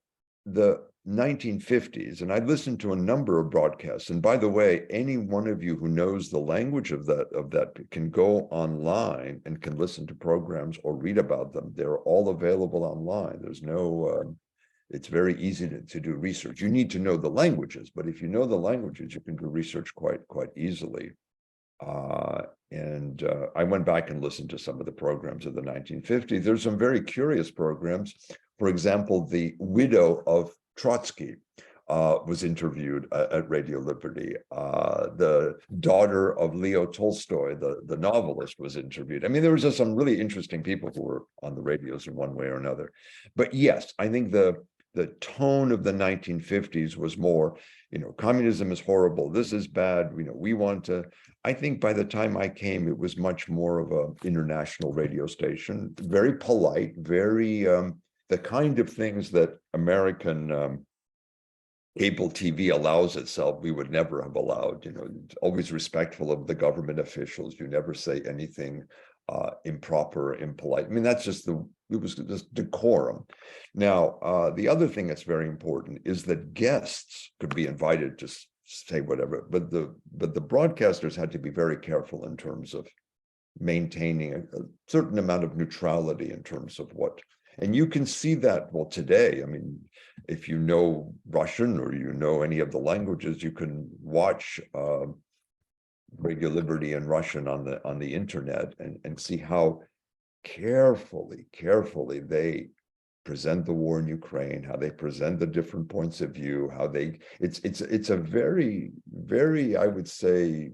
the 1950s, and I listened to a number of broadcasts, and by the way, any one of you who knows the language of that can go online and can listen to programs or read about them. They're all available online. There's no it's very easy to do research. You need to know the languages, but if you know the languages, you can do research quite easily. I went back and listened to some of the programs of the 1950s. There's some very curious programs. For example, the widow of Trotsky was interviewed at Radio Liberty. The daughter of Leo Tolstoy, the novelist, was interviewed. I mean, there was just some really interesting people who were on the radios in one way or another. But yes, I think the tone of the 1950s was more, communism is horrible. This is bad. We want to. I think by the time I came, it was much more of an international radio station, very polite, very the kind of things that American cable TV allows itself, we would never have allowed. Always respectful of the government officials. You never say anything improper, impolite. I mean, that's just it was just decorum. Now, the other thing that's very important is that guests could be invited to say whatever, but the broadcasters had to be very careful in terms of maintaining a certain amount of neutrality in terms of what. And you can see that, well, today, I mean, if you know Russian or any of the languages, you can watch Radio Liberty in Russian on the internet and see how carefully they present the war in Ukraine, how they present the different points of view, how it's a very, very, I would say,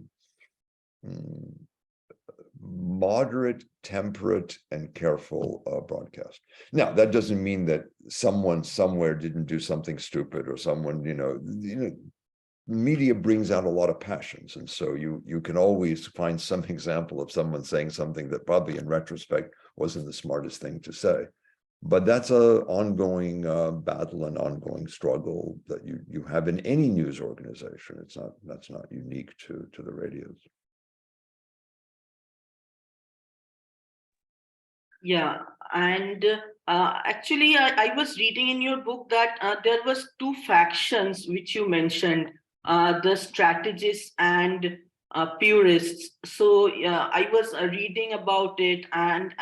moderate, temperate, and careful broadcast. Now, that doesn't mean that someone somewhere didn't do something stupid, or someone, media brings out a lot of passions. And so you can always find some example of someone saying something that probably in retrospect wasn't the smartest thing to say. But that's an ongoing battle and ongoing struggle that you have in any news organization. That's not unique to the radios. Yeah, and actually, I was reading in your book that there was two factions which you mentioned, the strategists and purists. So I was reading about it, and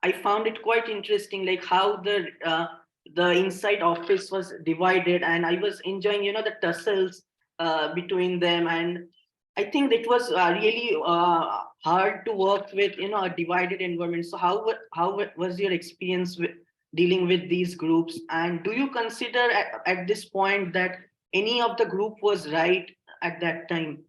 I found it quite interesting, like how the inside office was divided, and I was enjoying, the tussles between them, and I think it was really hard to work with, a divided environment. So how was your experience with dealing with these groups? And do you consider at this point that any of the group was right at that time?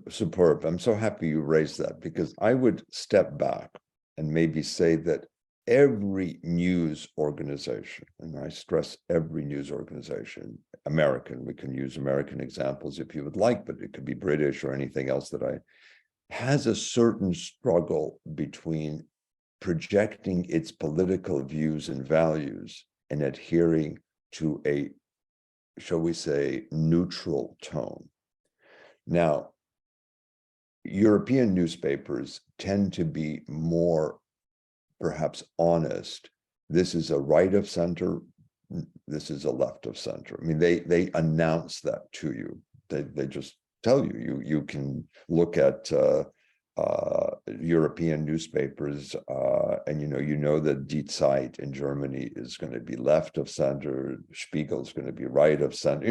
Superb. I'm so happy you raised that, because I would step back and maybe say that every news organization, and I stress every news organization, American, we can use American examples if you would like, but it could be British or anything else has a certain struggle between projecting its political views and values and adhering to a, shall we say, neutral tone. Now, European newspapers tend to be more, perhaps, honest. This is a right of center, this is a left of center. I mean, they announce that to you. They just tell you. You can look at European newspapers, and you know that Die Zeit in Germany is going to be left of center, Spiegel is going to be right of center.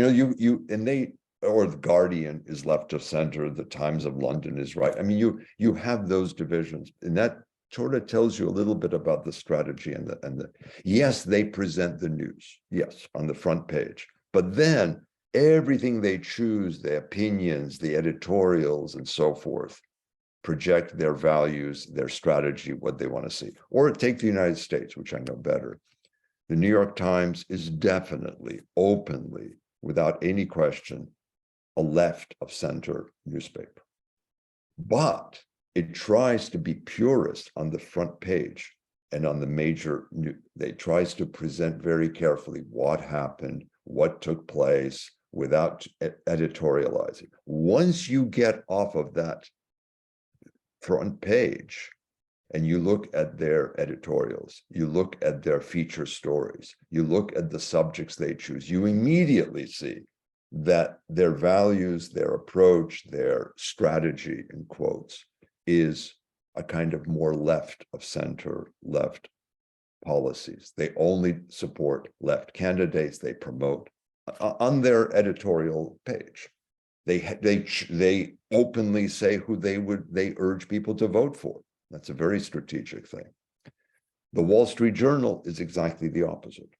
Or the Guardian is left of center, the Times of London is right. I mean, you have those divisions, and that sort of tells you a little bit about the strategy and the yes, they present the news, yes, on the front page, but then everything they choose, the opinions, the editorials, and so forth, project their values, their strategy, what they want to see. Or take the United States, which I know better. The New York Times is definitely, openly, without any question, a left of center newspaper. But it tries to be purist on the front page and on the major, it tries to present very carefully what happened, what took place, without editorializing. Once you get off of that front page and you look at their editorials, you look at their feature stories, you look at the subjects they choose, you immediately see that their values, their approach, their strategy, in quotes, is a kind of more left of center, left policies. They only support left candidates. They promote on their editorial page. They openly say who they urge people to vote for. That's a very strategic thing. The Wall Street Journal is exactly the opposite.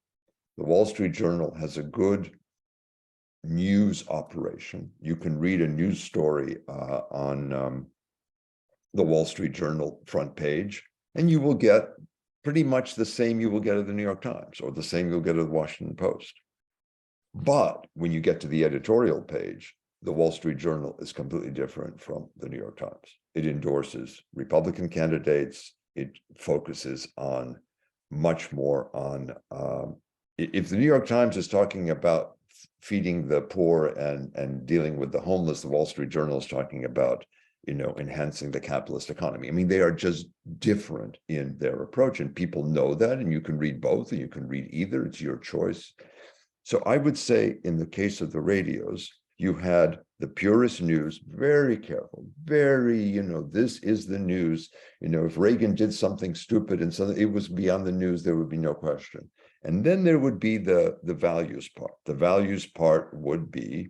The Wall Street Journal has a good news operation. You can read a news story on the Wall Street Journal front page, and you will get pretty much the same you will get at the New York Times, or the same you'll get at the Washington Post. But when you get to the editorial page, the Wall Street Journal is completely different from the New York Times. It endorses Republican candidates. It focuses on much more on, if the New York Times is talking about feeding the poor and dealing with the homeless, the Wall Street Journal is talking about, enhancing the capitalist economy. I mean, they are just different in their approach, and people know that, and you can read both, and you can read either. It's your choice. So I would say in the case of the radios, you had the purist news, very careful, very, this is the news. If Reagan did something stupid and something, it was beyond the news, there would be no question. And then there would be the values part. The values part would be,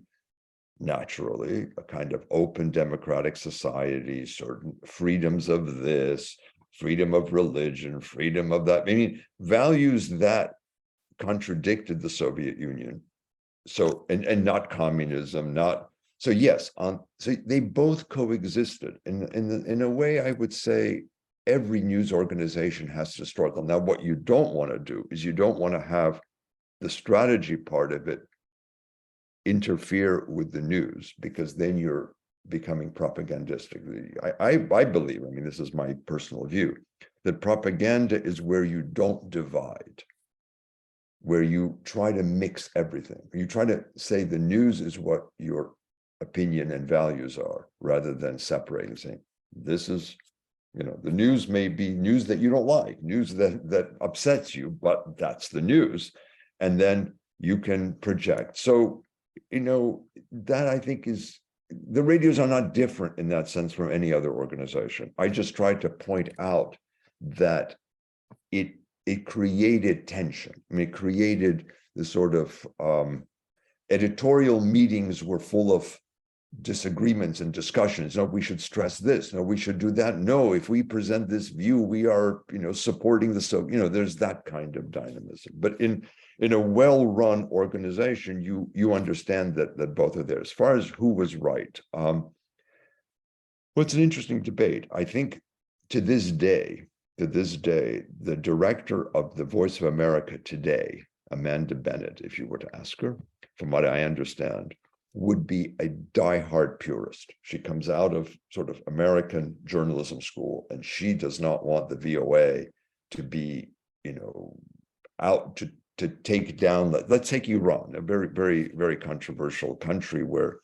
naturally, a kind of open democratic society, certain freedoms of this, freedom of religion, freedom of that. I mean, values that contradicted the Soviet Union. So, and not communism, so yes, so they both coexisted. In a way, I would say every news organization has to struggle. Now, what you don't want to do is you don't want to have the strategy part of it interfere with the news, because then you're becoming propagandistic. I believe, I mean, this is my personal view, that propaganda is where you don't divide, where you try to mix everything. You try to say the news is what your opinion and values are, rather than separating, saying, this is, the news may be news that you don't like, news that upsets you, but that's the news. And then you can project. So, that I think is, the radios are not different in that sense from any other organization. I just tried to point out that it created tension. I mean, it created the sort of editorial meetings were full of disagreements and discussions. No, we should stress this. No, we should do that. No, if we present this view, we are, supporting the, so, there's that kind of dynamism. But in a well-run organization, you understand that both are there. As far as who was right, well, it's an interesting debate. I think to this day, the director of the Voice of America today, Amanda Bennett, if you were to ask her, from what I understand, would be a diehard purist. She comes out of sort of American journalism school, and she does not want the VOA to be, out to take down, let's take Iran, a very, very, very controversial country where,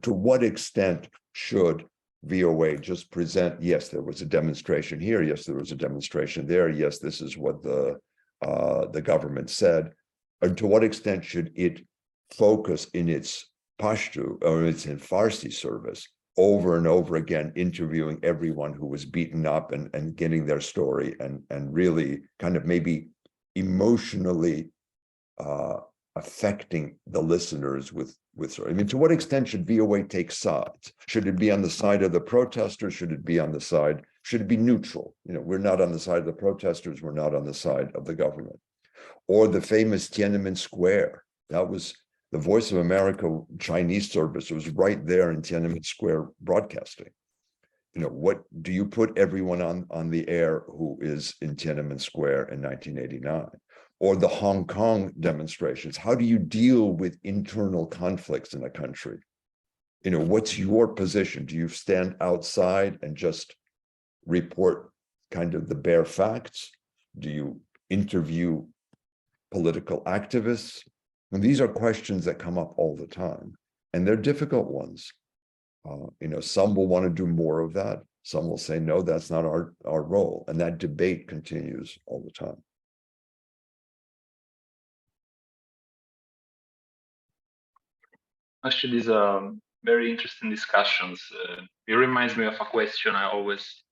to what extent should VOA just present, yes, there was a demonstration here, yes, there was a demonstration there, yes, this is what the government said, and to what extent should it focus in its Pashto, or it's in Farsi service, over and over again, interviewing everyone who was beaten up and getting their story, and really kind of maybe emotionally affecting the listeners with I mean, to what extent should VOA take sides? Should it be on the side of the protesters? Should it be neutral? We're not on the side of the protesters, we're not on the side of the government. Or the famous Tiananmen Square, that was The Voice of America Chinese service was right there in Tiananmen Square broadcasting. You know, what do you put everyone on the air who is in Tiananmen Square in 1989? Or the Hong Kong demonstrations? How do you deal with internal conflicts in a country? You know, what's your position? Do you stand outside and just report kind of the bare facts? Do you interview political activists? And these are questions that come up all the time, and they're difficult ones. You know, some will want to do more of that. Some will say, no, that's not our role. And that debate continues all the time. Actually, these are very interesting discussions. It reminds me of a question I always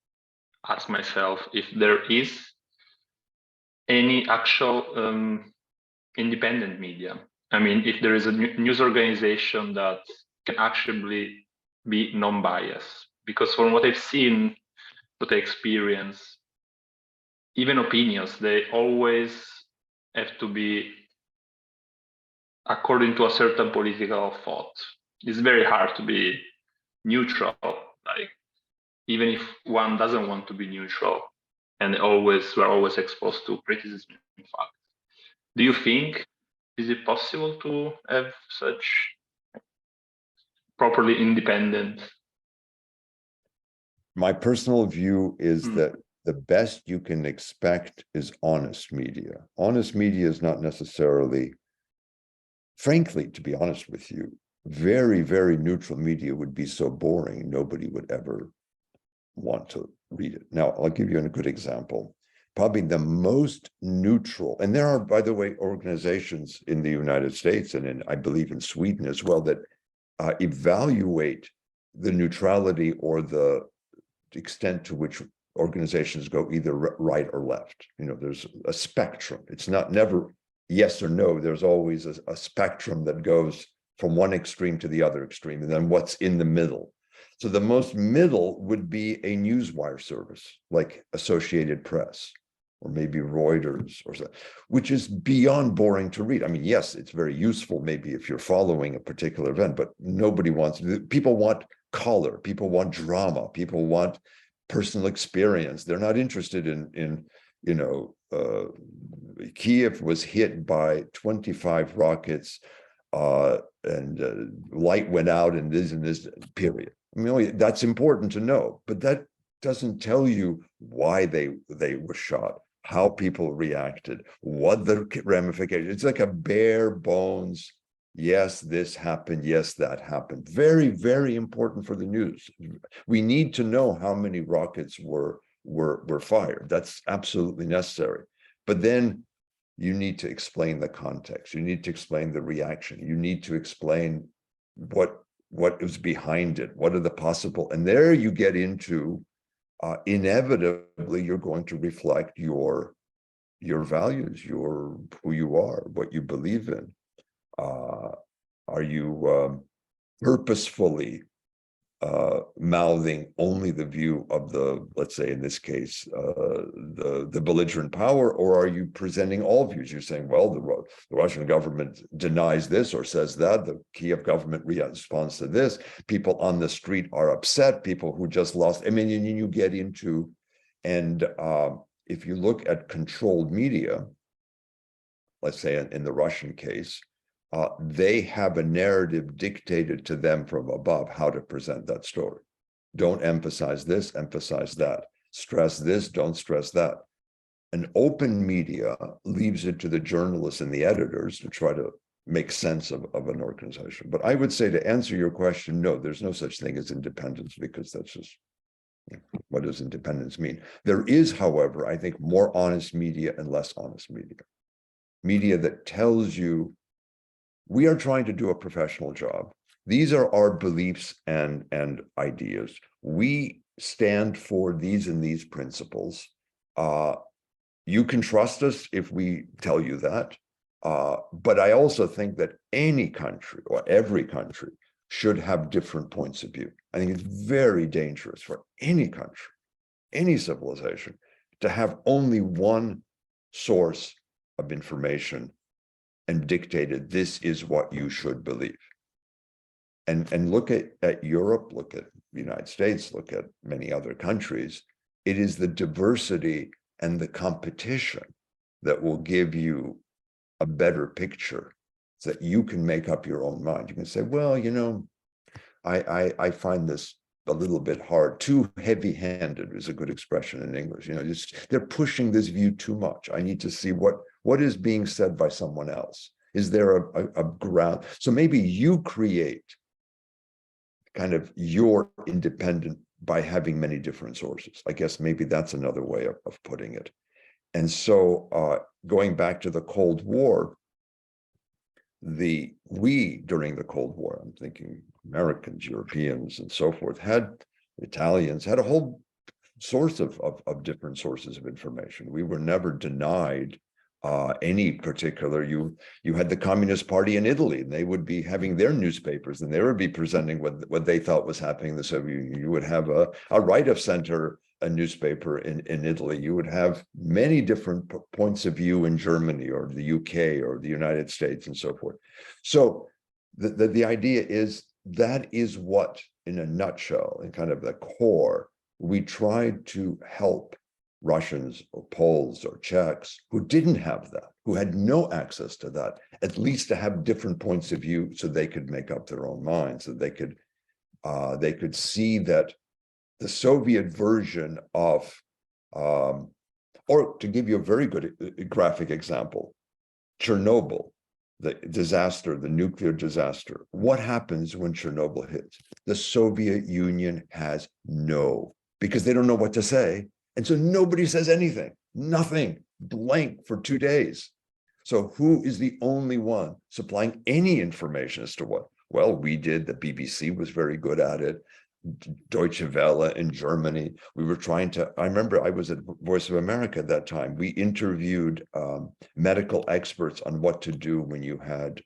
ask myself: if there is any actual independent media. I mean, if there is a news organization that can actually be non-biased. Because from what I've seen, what I experience, even opinions, they always have to be according to a certain political thought. It's very hard to be neutral, like even if one doesn't want to be neutral, and we're always exposed to criticism, in fact. Do you think, is it possible to have such properly independent? My personal view is that the best you can expect is honest media. Honest media is not necessarily, frankly, to be honest with you, very, very neutral media would be so boring, nobody would ever want to read it. Now, I'll give you a good example. Probably the most neutral, and there are, by the way, organizations in the United States and I believe in Sweden as well, that evaluate the neutrality or the extent to which organizations go either right or left. You know, there's a spectrum. It's never yes or no. There's always a spectrum that goes from one extreme to the other extreme, and then what's in the middle. So the most middle would be a newswire service like Associated Press or maybe Reuters or so, which is beyond boring to read. I mean, yes, it's very useful maybe if you're following a particular event, but nobody wants, people want color, people want drama, people want personal experience. They're not interested in you know, Kiev was hit by 25 rockets and light went out in this period. I mean, that's important to know, but that doesn't tell you why they were shot, how people reacted, what the ramifications. It's like a bare bones, yes, this happened, yes, that happened. Very, very important for the news. We need to know how many rockets were fired. That's absolutely necessary. But then you need to explain the context. You need to explain the reaction. You need to explain what is behind it. What are the possible? And there you get into inevitably you're going to reflect your values, who you are, what you believe in. Are you purposefully mouthing only the view of the, let's say in this case, the belligerent power, or are you presenting all views? You're saying, well, the Russian government denies this or says that, the Kiev government responds to this, people on the street are upset, people who just lost, I mean, you get into, and if you look at controlled media, let's say in the Russian case, they have a narrative dictated to them from above how to present that story. Don't emphasize this, emphasize that. Stress this, don't stress that. An open media leaves it to the journalists and the editors to try to make sense of an organization. But I would say, to answer your question, no, there's no such thing as independence, because that's just, what does independence mean? There is, however, I think, more honest media and less honest media. Media that tells you, we are trying to do a professional job. These are our beliefs and ideas. We stand for these and these principles. You can trust us if we tell you that. But I also think that any country or every country should have different points of view. I think it's very dangerous for any country, any civilization, to have only one source of information and dictated, this is what you should believe. And look at Europe, look at the United States, look at many other countries. It is the diversity and the competition that will give you a better picture so that you can make up your own mind. You can say, well, you know, I find this a little bit hard. Too heavy-handed is a good expression in English. You know, just, they're pushing this view too much. I need to see what is being said by someone else. Is there a ground? So maybe you create kind of your independent by having many different sources. I guess maybe that's another way of putting it. And so going back to the Cold War, we during the Cold War, I'm thinking Americans, Europeans, and so forth, Italians had a whole source of different sources of information. We were never denied any particular. You had the Communist Party in Italy, and they would be having their newspapers, and they would be presenting what they thought was happening in the Soviet Union. You would have a right of center a newspaper in Italy. You would have many different points of view in Germany or the UK or the United States and so forth. So the idea is that is what, in a nutshell, in kind of the core, we tried to help Russians or Poles or Czechs who didn't have that, who had no access to that, at least to have different points of view so they could make up their own minds, so they could see that the Soviet version of, or to give you a very good graphic example, Chernobyl, the disaster, the nuclear disaster. What happens when Chernobyl hits? The Soviet Union has because they don't know what to say. And so nobody says anything, nothing, blank for 2 days. So who is the only one supplying any information as to what? Well, we did, the BBC was very good at it. Deutsche Welle in Germany. We were trying to, I remember I was at Voice of America at that time. We interviewed medical experts on what to do when you had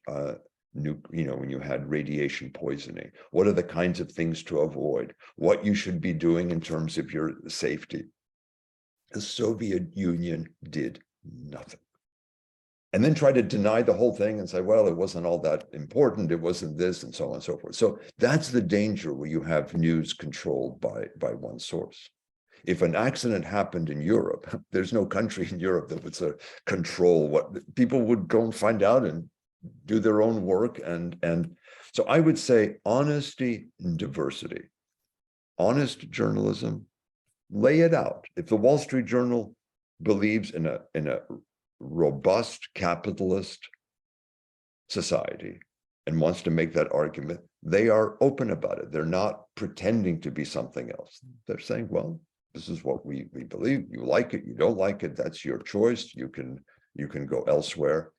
when you had radiation poisoning. What are the kinds of things to avoid? What you should be doing in terms of your safety. The Soviet Union did nothing. And then try to deny the whole thing and say, well, it wasn't all that important. It wasn't this, and so on and so forth. So that's the danger where you have news controlled by one source. If an accident happened in Europe, there's no country in Europe that would control what people would go and find out and do their own work. And so I would say honesty and diversity, honest journalism, lay it out. If the Wall Street Journal believes in a robust capitalist society and wants to make that argument, they are open about it. They're not pretending to be something else. They're saying, well, this is what we believe. You like it, you don't like it, that's your choice. You can go elsewhere.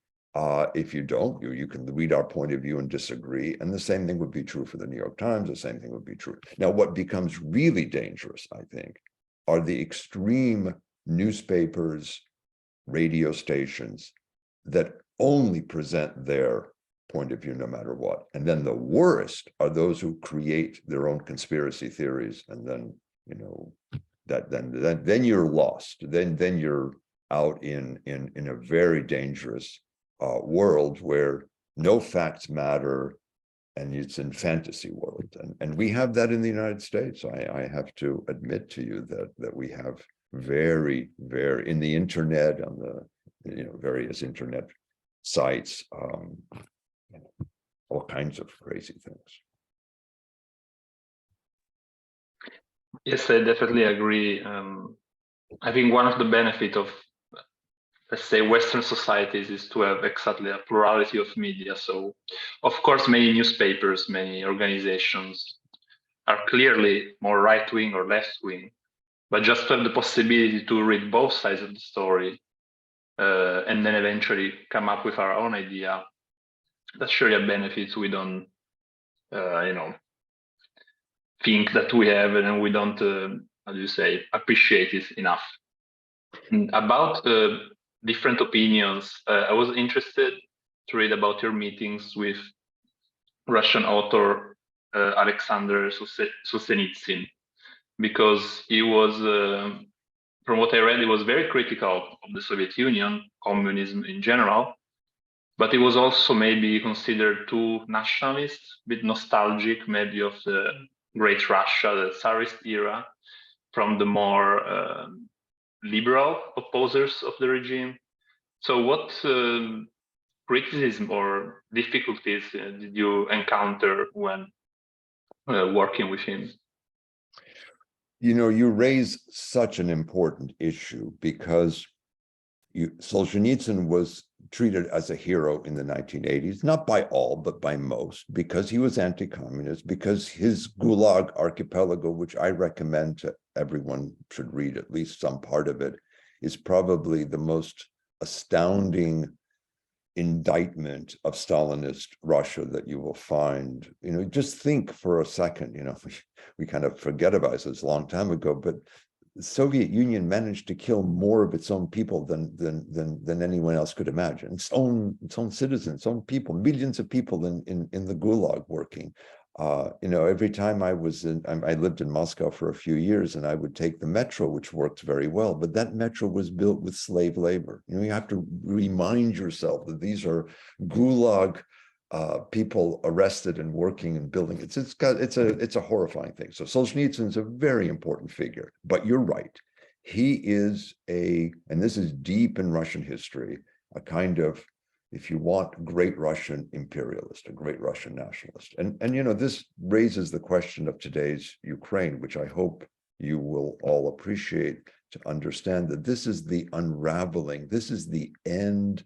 If you don't, you can read our point of view and disagree. And the same thing would be true for the New York Times. The same thing would be true. Now, what becomes really dangerous, I think, are the extreme newspapers, radio stations that only present their point of view no matter what. And then the worst are those who create their own conspiracy theories, and then then you're lost. Then you're out in a very dangerous world where no facts matter, and it's in fantasy world. And we have that in the United States. I have to admit to you that we have very, very, in the internet, on the various internet sites, all kinds of crazy things. Yes, I definitely agree. I think one of the benefits of, let's say, Western societies is to have exactly a plurality of media. So, of course, many newspapers, many organizations are clearly more right-wing or left-wing, but just to have the possibility to read both sides of the story and then eventually come up with our own idea, that's surely a benefit we don't, think that we have, and we don't, appreciate it enough. And about different opinions, I was interested to read about your meetings with Russian author Alexander Solzhenitsyn, because he was, from what I read, he was very critical of the Soviet Union, communism in general, but he was also maybe considered too nationalist, a bit nostalgic maybe of the Great Russia, the Tsarist era, from the more liberal opposers of the regime. So what criticism or difficulties did you encounter when working with him? You know, you raise such an important issue because Solzhenitsyn was treated as a hero in the 1980s, not by all, but by most, because he was anti-communist, because his Gulag Archipelago, which I recommend to everyone should read at least some part of it, is probably the most astounding indictment of Stalinist Russia that you will find. You know, just think for a second, you know, we kind of forget about this a long time ago, but the Soviet Union managed to kill more of its own people than anyone else could imagine. Its own citizens, its own people, millions of people in the Gulag working. You know, every time I lived in Moscow for a few years, and I would take the metro, which worked very well, but that metro was built with slave labor. You know, you have to remind yourself that these are Gulag people arrested and working and building. It's a horrifying thing. So Solzhenitsyn is a very important figure, but you're right. He is and this is deep in Russian history, a kind of, if you want, great Russian imperialist, a great Russian nationalist. And you know, this raises the question of today's Ukraine, which I hope you will all appreciate, to understand that this is the unraveling, this is the end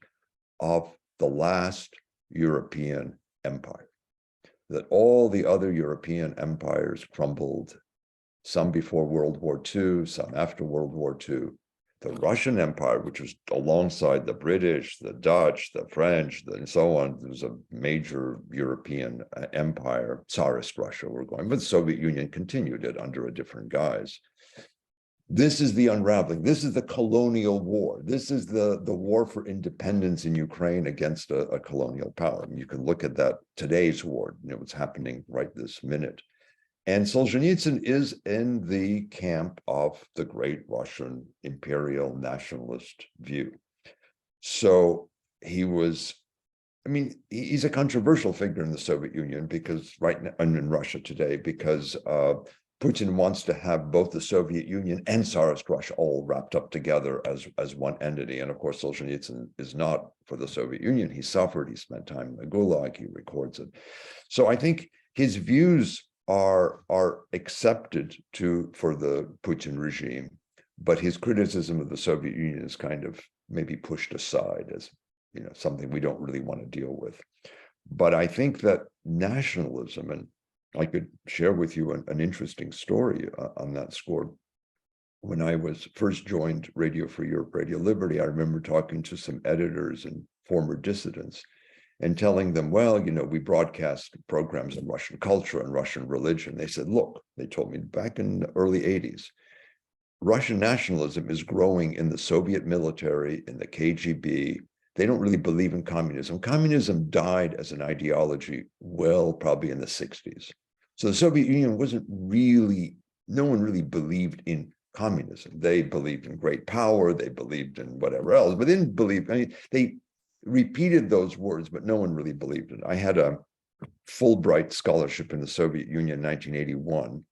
of the last European empire, that all the other European empires crumbled, some before World War II, some after World War II. The Russian Empire, which was alongside the British, the Dutch, the French, and so on, there was a major European empire, Tsarist Russia, we're going, but the Soviet Union continued it under a different guise. This is the unraveling. This is the colonial war. This is the war for independence in Ukraine against a colonial power. I mean, you can look at that, today's war, you know, what's happening right this minute. And Solzhenitsyn is in the camp of the great Russian imperial nationalist view. So he was, I mean, he's a controversial figure in the Soviet Union because right now, and in Russia today, because Putin wants to have both the Soviet Union and Tsarist Russia all wrapped up together as one entity. And of course, Solzhenitsyn is not for the Soviet Union. He suffered, he spent time in the Gulag, he records it. So I think his views are accepted for the Putin regime, but his criticism of the Soviet Union is kind of maybe pushed aside as, you know, something we don't really want to deal with. But I think that nationalism, and I could share with you an interesting story on that score. When I was first joined Radio Free Europe, Radio Liberty, I remember talking to some editors and former dissidents and telling them, well, you know, we broadcast programs on Russian culture and Russian religion. They said, look, they told me back in the early 80s, Russian nationalism is growing in the Soviet military, in the KGB. They don't really believe in communism. Communism died as an ideology, well, probably in the 60s. So the Soviet Union wasn't really, no one really believed in communism. They believed in great power, they believed in whatever else, but they didn't believe, I mean, they repeated those words, but no one really believed it. I had a Fulbright scholarship in the Soviet Union in 1981.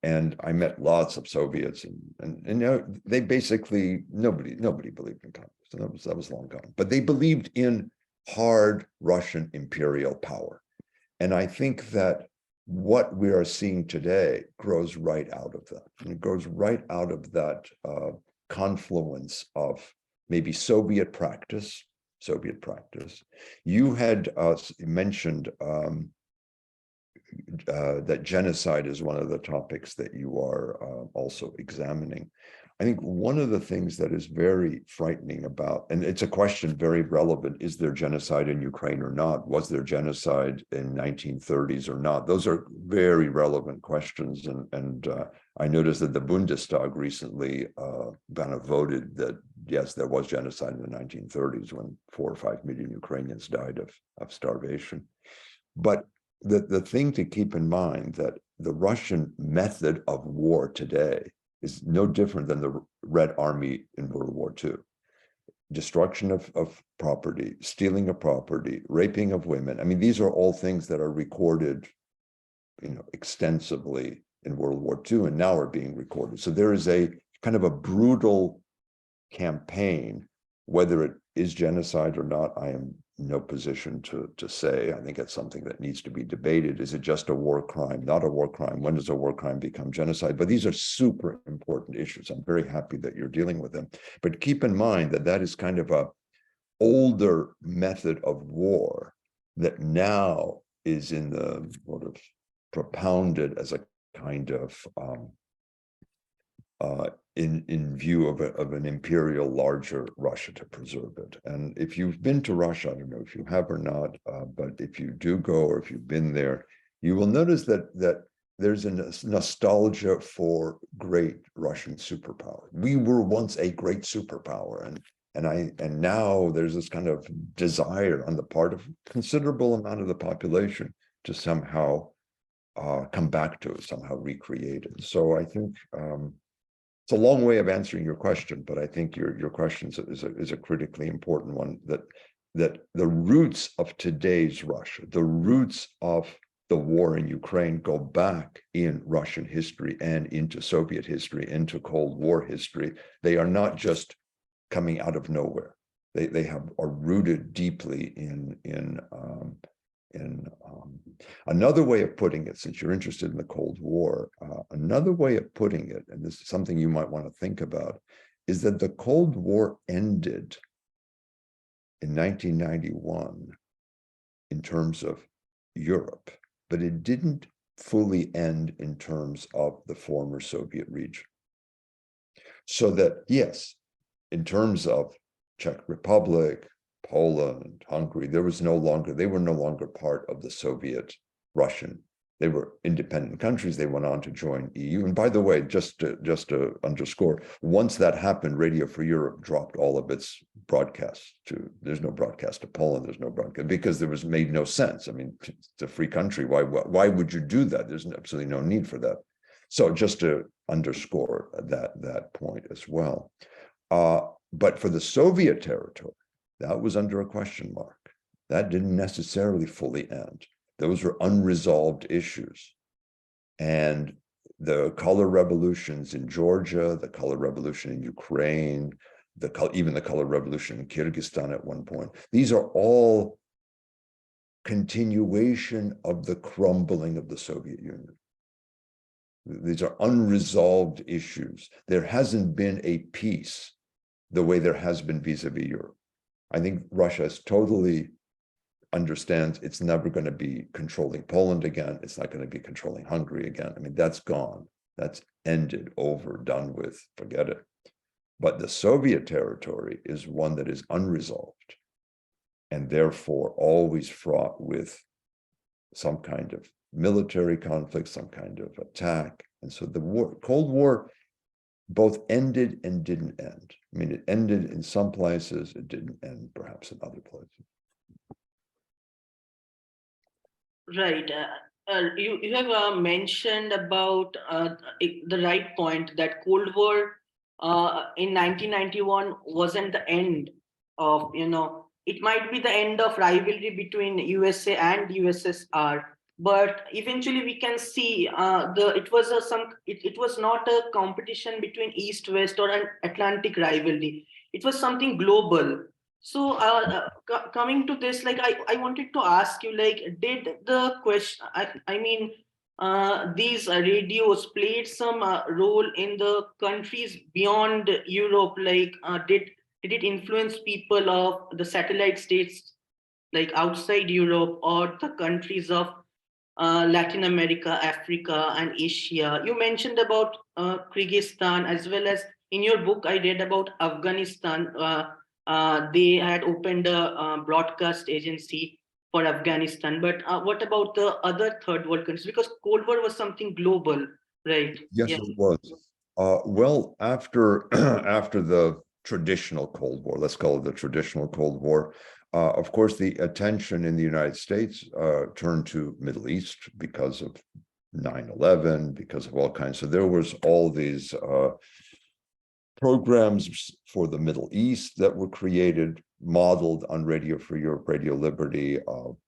And I met lots of Soviets, and you know, they basically, nobody believed in communism. That was long gone. But they believed in hard Russian imperial power. And I think that what we are seeing today grows right out of that. And it grows right out of that confluence of maybe Soviet practice. You had mentioned that genocide is one of the topics that you are also examining. I think one of the things that is very frightening about, and it's a question very relevant, is there genocide in Ukraine or not? Was there genocide in 1930s or not? Those are very relevant questions. And I noticed that the Bundestag recently kind of voted that, yes, there was genocide in the 1930s when 4 or 5 million Ukrainians died of starvation. But the thing to keep in mind that the Russian method of war today is no different than the Red Army in World War II. destruction of property, stealing of property, raping of women. I mean, these are all things that are recorded, extensively in World War II and now are being recorded. So there is a kind of a brutal campaign, whether it is genocide or not, I am in no position to say. I think it's something that needs to be debated. Is it just a war crime, not a war crime? When does a war crime become genocide? But these are super important issues. I'm very happy that you're dealing with them. But keep in mind that that is kind of a older method of war that now is in the sort of propounded as a kind of in view of an imperial larger Russia to preserve it. And if you've been to Russia, I don't know if you have or not, but if you do go or if you've been there, you will notice that there's a nostalgia for great Russian superpower. We were once a great superpower, and now there's this kind of desire on the part of a considerable amount of the population to somehow come back to it, somehow recreate it. So I think it's a long way of answering your question, but I think your question is a critically important one, that the roots of today's Russia, the roots of the war in Ukraine go back in Russian history and into Soviet history, into Cold War history. They are not just coming out of nowhere. They are rooted deeply in another way of putting it, since you're interested in the Cold War, another way of putting it, and this is something you might want to think about, is that the Cold War ended in 1991 in terms of Europe, but it didn't fully end in terms of the former Soviet region. So that, yes, in terms of Czech Republic, Poland, Hungary, they were no longer part of the Soviet Russian. They were independent countries. They went on to join EU. And by the way, just to underscore, once that happened, Radio Free Europe dropped all of its broadcasts there's no broadcast to Poland, there's no broadcast, because made no sense. I mean, it's a free country. Why would you do that? There's absolutely no need for that. So just to underscore that point as well. But for the Soviet territory, that was under a question mark. That didn't necessarily fully end. Those were unresolved issues. And the color revolutions in Georgia, the color revolution in Ukraine, even the color revolution in Kyrgyzstan at one point, these are all continuation of the crumbling of the Soviet Union. These are unresolved issues. There hasn't been a peace the way there has been vis-a-vis Europe. I think Russia totally understands it's never going to be controlling Poland again. It's not going to be controlling Hungary again. I mean, that's gone. That's ended, over, done with, forget it. But the Soviet territory is one that is unresolved and therefore always fraught with some kind of military conflict, some kind of attack. And so the Cold War both ended and didn't end. I mean, it ended in some places, it didn't end perhaps in other places. Right. You have mentioned about the right point that Cold War in 1991 wasn't the end of, it might be the end of rivalry between USA and USSR. But eventually we can see it was not a competition between East-West or an Atlantic rivalry. It was something global. So coming to this, I wanted to ask you, did the question, these radios played some role in the countries beyond Europe? Did it influence people of the satellite states, like outside Europe, or the countries of Latin America, Africa, and Asia? You mentioned about Kyrgyzstan, as well as in your book, I read about Afghanistan. They had opened a broadcast agency for Afghanistan. But what about the other third world countries? Because Cold War was something global, right? Yes, it was. Well, after the traditional Cold War, let's call it the traditional Cold War, of course, the attention in the United States turned to Middle East because of 9/11, because of all kinds. So there was all these programs for the Middle East that were created, modeled on Radio Free Europe, Radio Liberty,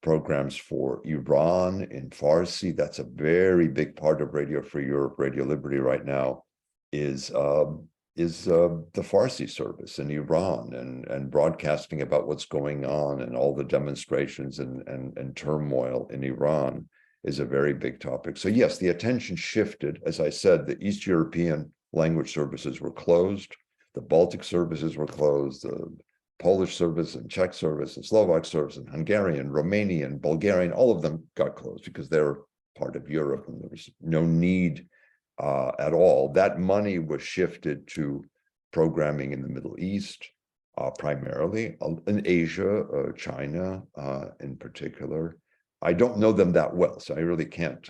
programs for Iran in Farsi. That's a very big part of Radio Free Europe, Radio Liberty right now, is the Farsi service in Iran, and broadcasting about what's going on and all the demonstrations and turmoil in Iran is a very big topic. So yes, the attention shifted. As I said, the East European language services were closed, the Baltic services were closed, the Polish service and Czech service and Slovak service and Hungarian, Romanian, Bulgarian, all of them got closed because they're part of Europe and there was no need at all. That money was shifted to programming in the Middle East, primarily, in Asia, China in particular. I don't know them that well, so I really can't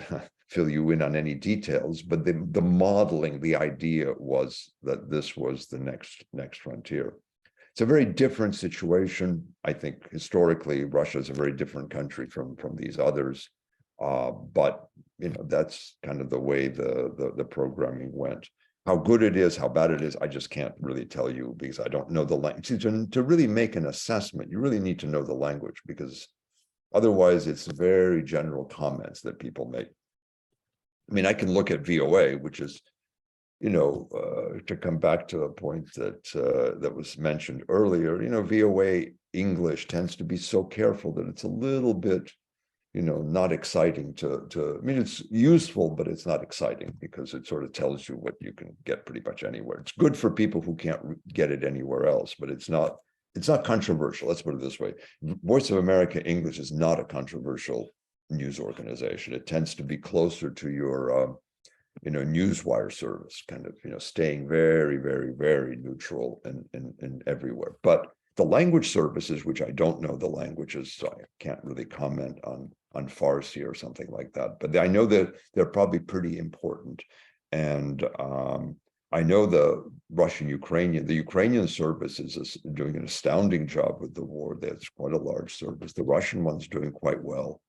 fill you in on any details, but the modeling, the idea was that this was the next frontier. It's a very different situation. I think historically, Russia is a very different country from these others. But you know, that's kind of the way the programming went. How good it is, how bad it is, I just can't really tell you because I don't know the language. To really make an assessment, you really need to know the language, because otherwise it's very general comments that people make. I mean, I can look at VOA, which is, you know, to come back to a point that was mentioned earlier, you know, VOA English tends to be so careful that it's a little bit, you know, not exciting to I mean, it's useful, but it's not exciting because it sort of tells you what you can get pretty much anywhere. It's good for people who can't get it anywhere else, but it's not controversial. Let's put it this way. Voice of America English is not a controversial news organization. It tends to be closer to your, you know, newswire service, kind of, you know, staying very, very, very neutral and everywhere. But the language services, which I don't know the languages, so I can't really comment on Farsi or something like that. But I know that they're probably pretty important. And I know the Ukrainian service is doing an astounding job with the war. There's quite a large service. The Russian one's doing quite well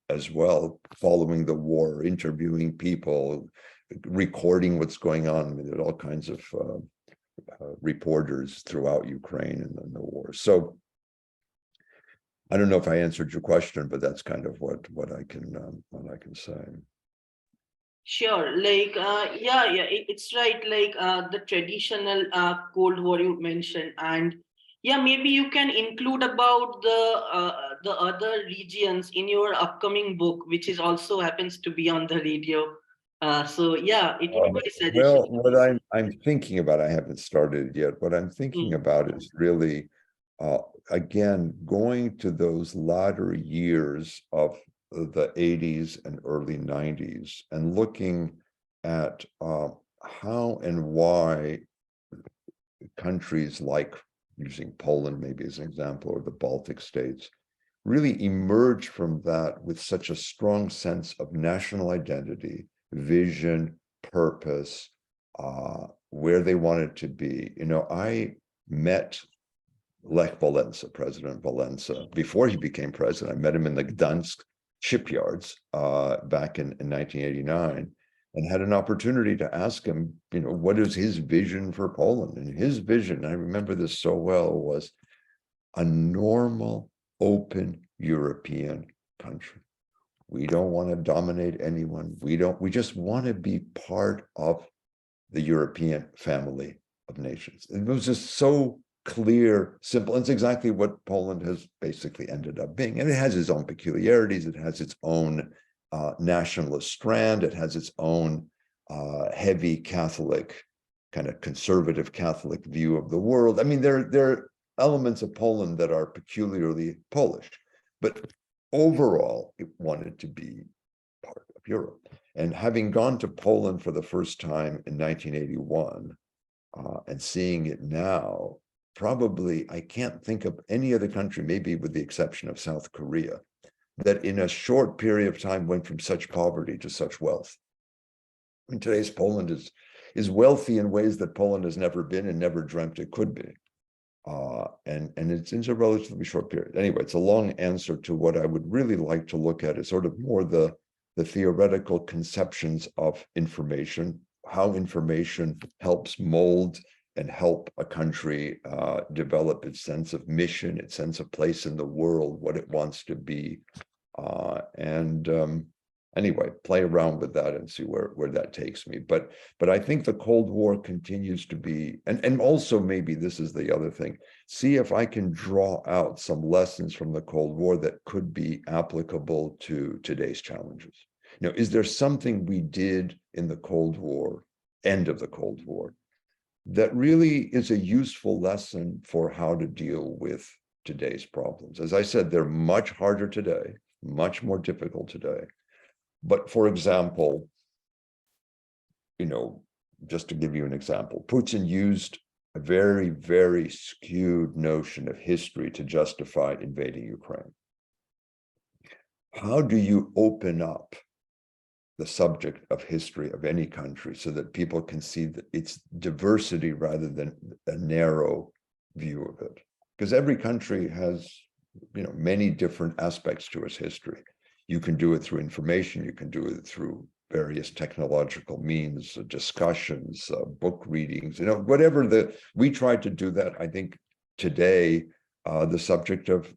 as well, following the war, interviewing people, recording what's going on. I mean, there are all kinds of reporters throughout Ukraine and the war. So I don't know if I answered your question, but that's kind of what I can say. Sure, like it's right, like the traditional Cold War you mentioned, and yeah, maybe you can include about the other regions in your upcoming book, which is also happens to be on the radio. So yeah, it would be a suggestion. Well, what I'm thinking about, I haven't started yet. What I'm thinking about is really, again, going to those latter years of the 80s and early 90s and looking at how and why countries like, using Poland maybe as an example, or the Baltic states, really emerged from that with such a strong sense of national identity, vision, purpose, where they wanted to be. You know, I met Lech Walesa, President Walesa, before he became president. I met him in the Gdansk shipyards back in 1989, and had an opportunity to ask him, you know, what is his vision for Poland? And his vision, I remember this so well, was a normal, open European country. We don't want to dominate anyone. We just want to be part of the European family of nations. It was just so clear, simple. And it's exactly what Poland has basically ended up being. And it has its own peculiarities. It has its own nationalist strand. It has its own heavy Catholic, kind of conservative Catholic view of the world. I mean, there are elements of Poland that are peculiarly Polish, but overall, it wanted to be part of Europe. And having gone to Poland for the first time in 1981 and seeing it now, probably I can't think of any other country, maybe with the exception of South Korea, that in a short period of time went from such poverty to such wealth. I mean, today's Poland is wealthy in ways that Poland has never been and never dreamt it could be. And it's in a relatively short period. Anyway, it's a long answer to what I would really like to look at is sort of more the theoretical conceptions of information, how information helps mold and help a country develop its sense of mission, its sense of place in the world, what it wants to be. Anyway, play around with that and see where that takes me. But I think the Cold War continues to be, and also maybe this is the other thing, see if I can draw out some lessons from the Cold War that could be applicable to today's challenges. Now, is there something we did in the Cold War, end of the Cold War, that really is a useful lesson for how to deal with today's problems? As I said, they're much harder today, much more difficult today. But for example, just to give you an example, Putin used a very, very skewed notion of history to justify invading Ukraine. How do you open up the subject of history of any country so that people can see that its diversity rather than a narrow view of it? Because every country has, many different aspects to its history. You can do it through information, you can do it through various technological means, discussions, book readings, whatever we tried to do that. I think today, the subject of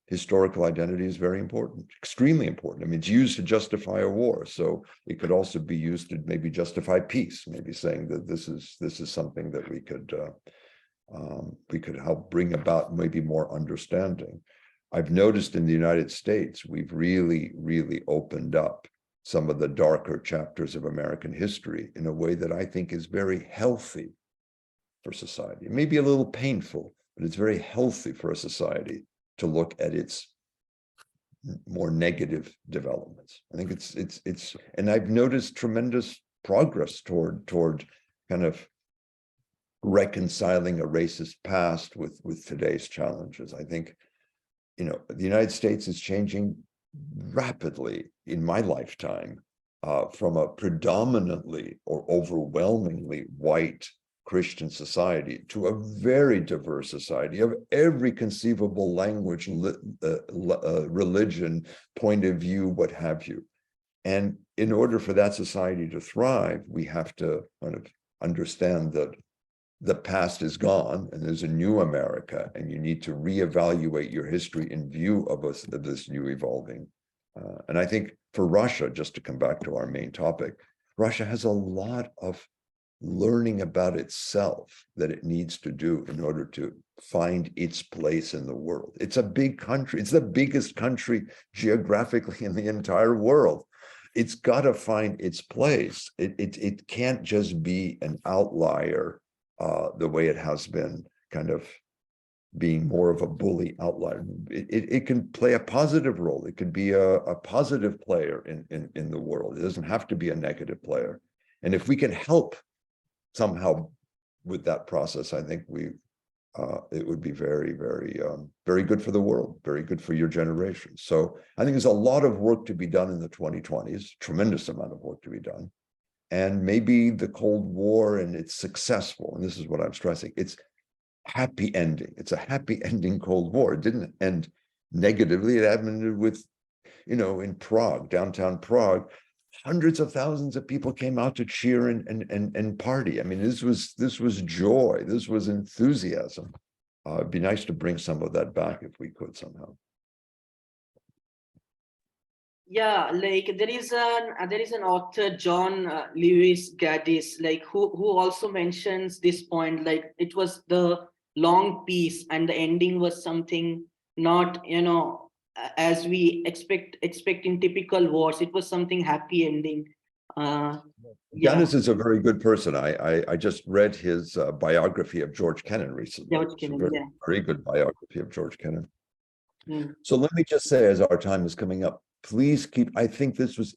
historical identity is very important, extremely important. I mean, it's used to justify a war, so it could also be used to maybe justify peace, maybe saying that this is something that we could help bring about maybe more understanding. I've noticed in the United States, we've really, really opened up some of the darker chapters of American history in a way that I think is very healthy for society. It may be a little painful, but it's very healthy for a society to look at its more negative developments. I think it's, and I've noticed tremendous progress toward kind of reconciling a racist past with today's challenges. I think, the United States is changing rapidly in my lifetime from a predominantly or overwhelmingly white Christian society to a very diverse society of every conceivable language, religion, point of view, what have you. And in order for that society to thrive, we have to kind of understand that the past is gone and there's a new America, and you need to reevaluate your history in view of this new evolving. And I think for Russia, just to come back to our main topic, Russia has a lot of learning about itself that it needs to do in order to find its place in the world. It's a big country. It's the biggest country geographically in the entire world. It's got to find its place. It can't just be an outlier the way it has been, kind of being more of a bully outlier. It can play a positive role. It could be a positive player in the world. It doesn't have to be a negative player. And if we can help somehow with that process, I think it would be very, very, very good for the world, very good for your generation. So I think there's a lot of work to be done in the 2020s, tremendous amount of work to be done. And maybe the Cold War, and it's successful, and this is what I'm stressing, it's happy ending. It's a happy ending Cold War. It didn't end negatively. It ended with, in Prague, downtown Prague, hundreds of thousands of people came out to cheer and party. I mean, this was joy. This was enthusiasm. It'd be nice to bring some of that back if we could somehow. Yeah, like there is an author, John Lewis Gaddis, like who also mentions this point, like it was the long peace and the ending was something not, as we expect in typical wars. It was something happy ending. Yeah. Gaddis is a very good person. I just read his biography of George Kennan recently. George Kennan, very, very good biography of George Kennan. Mm. So let me just say, as our time is coming up, please I think this was,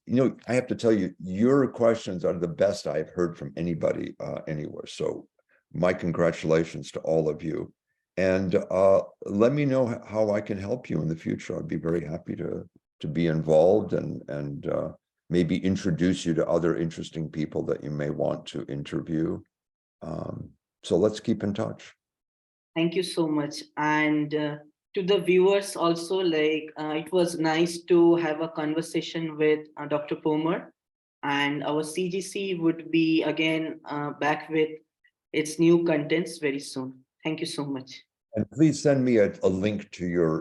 I have to tell you, your questions are the best I've heard from anybody anywhere. So my congratulations to all of you. And let me know how I can help you in the future. I'd be very happy to be involved and maybe introduce you to other interesting people that you may want to interview. So let's keep in touch. Thank you so much. And to the viewers also, like it was nice to have a conversation with Dr. Pomar, and our CGC would be again back with its new contents very soon. Thank you so much. And please send me a link to your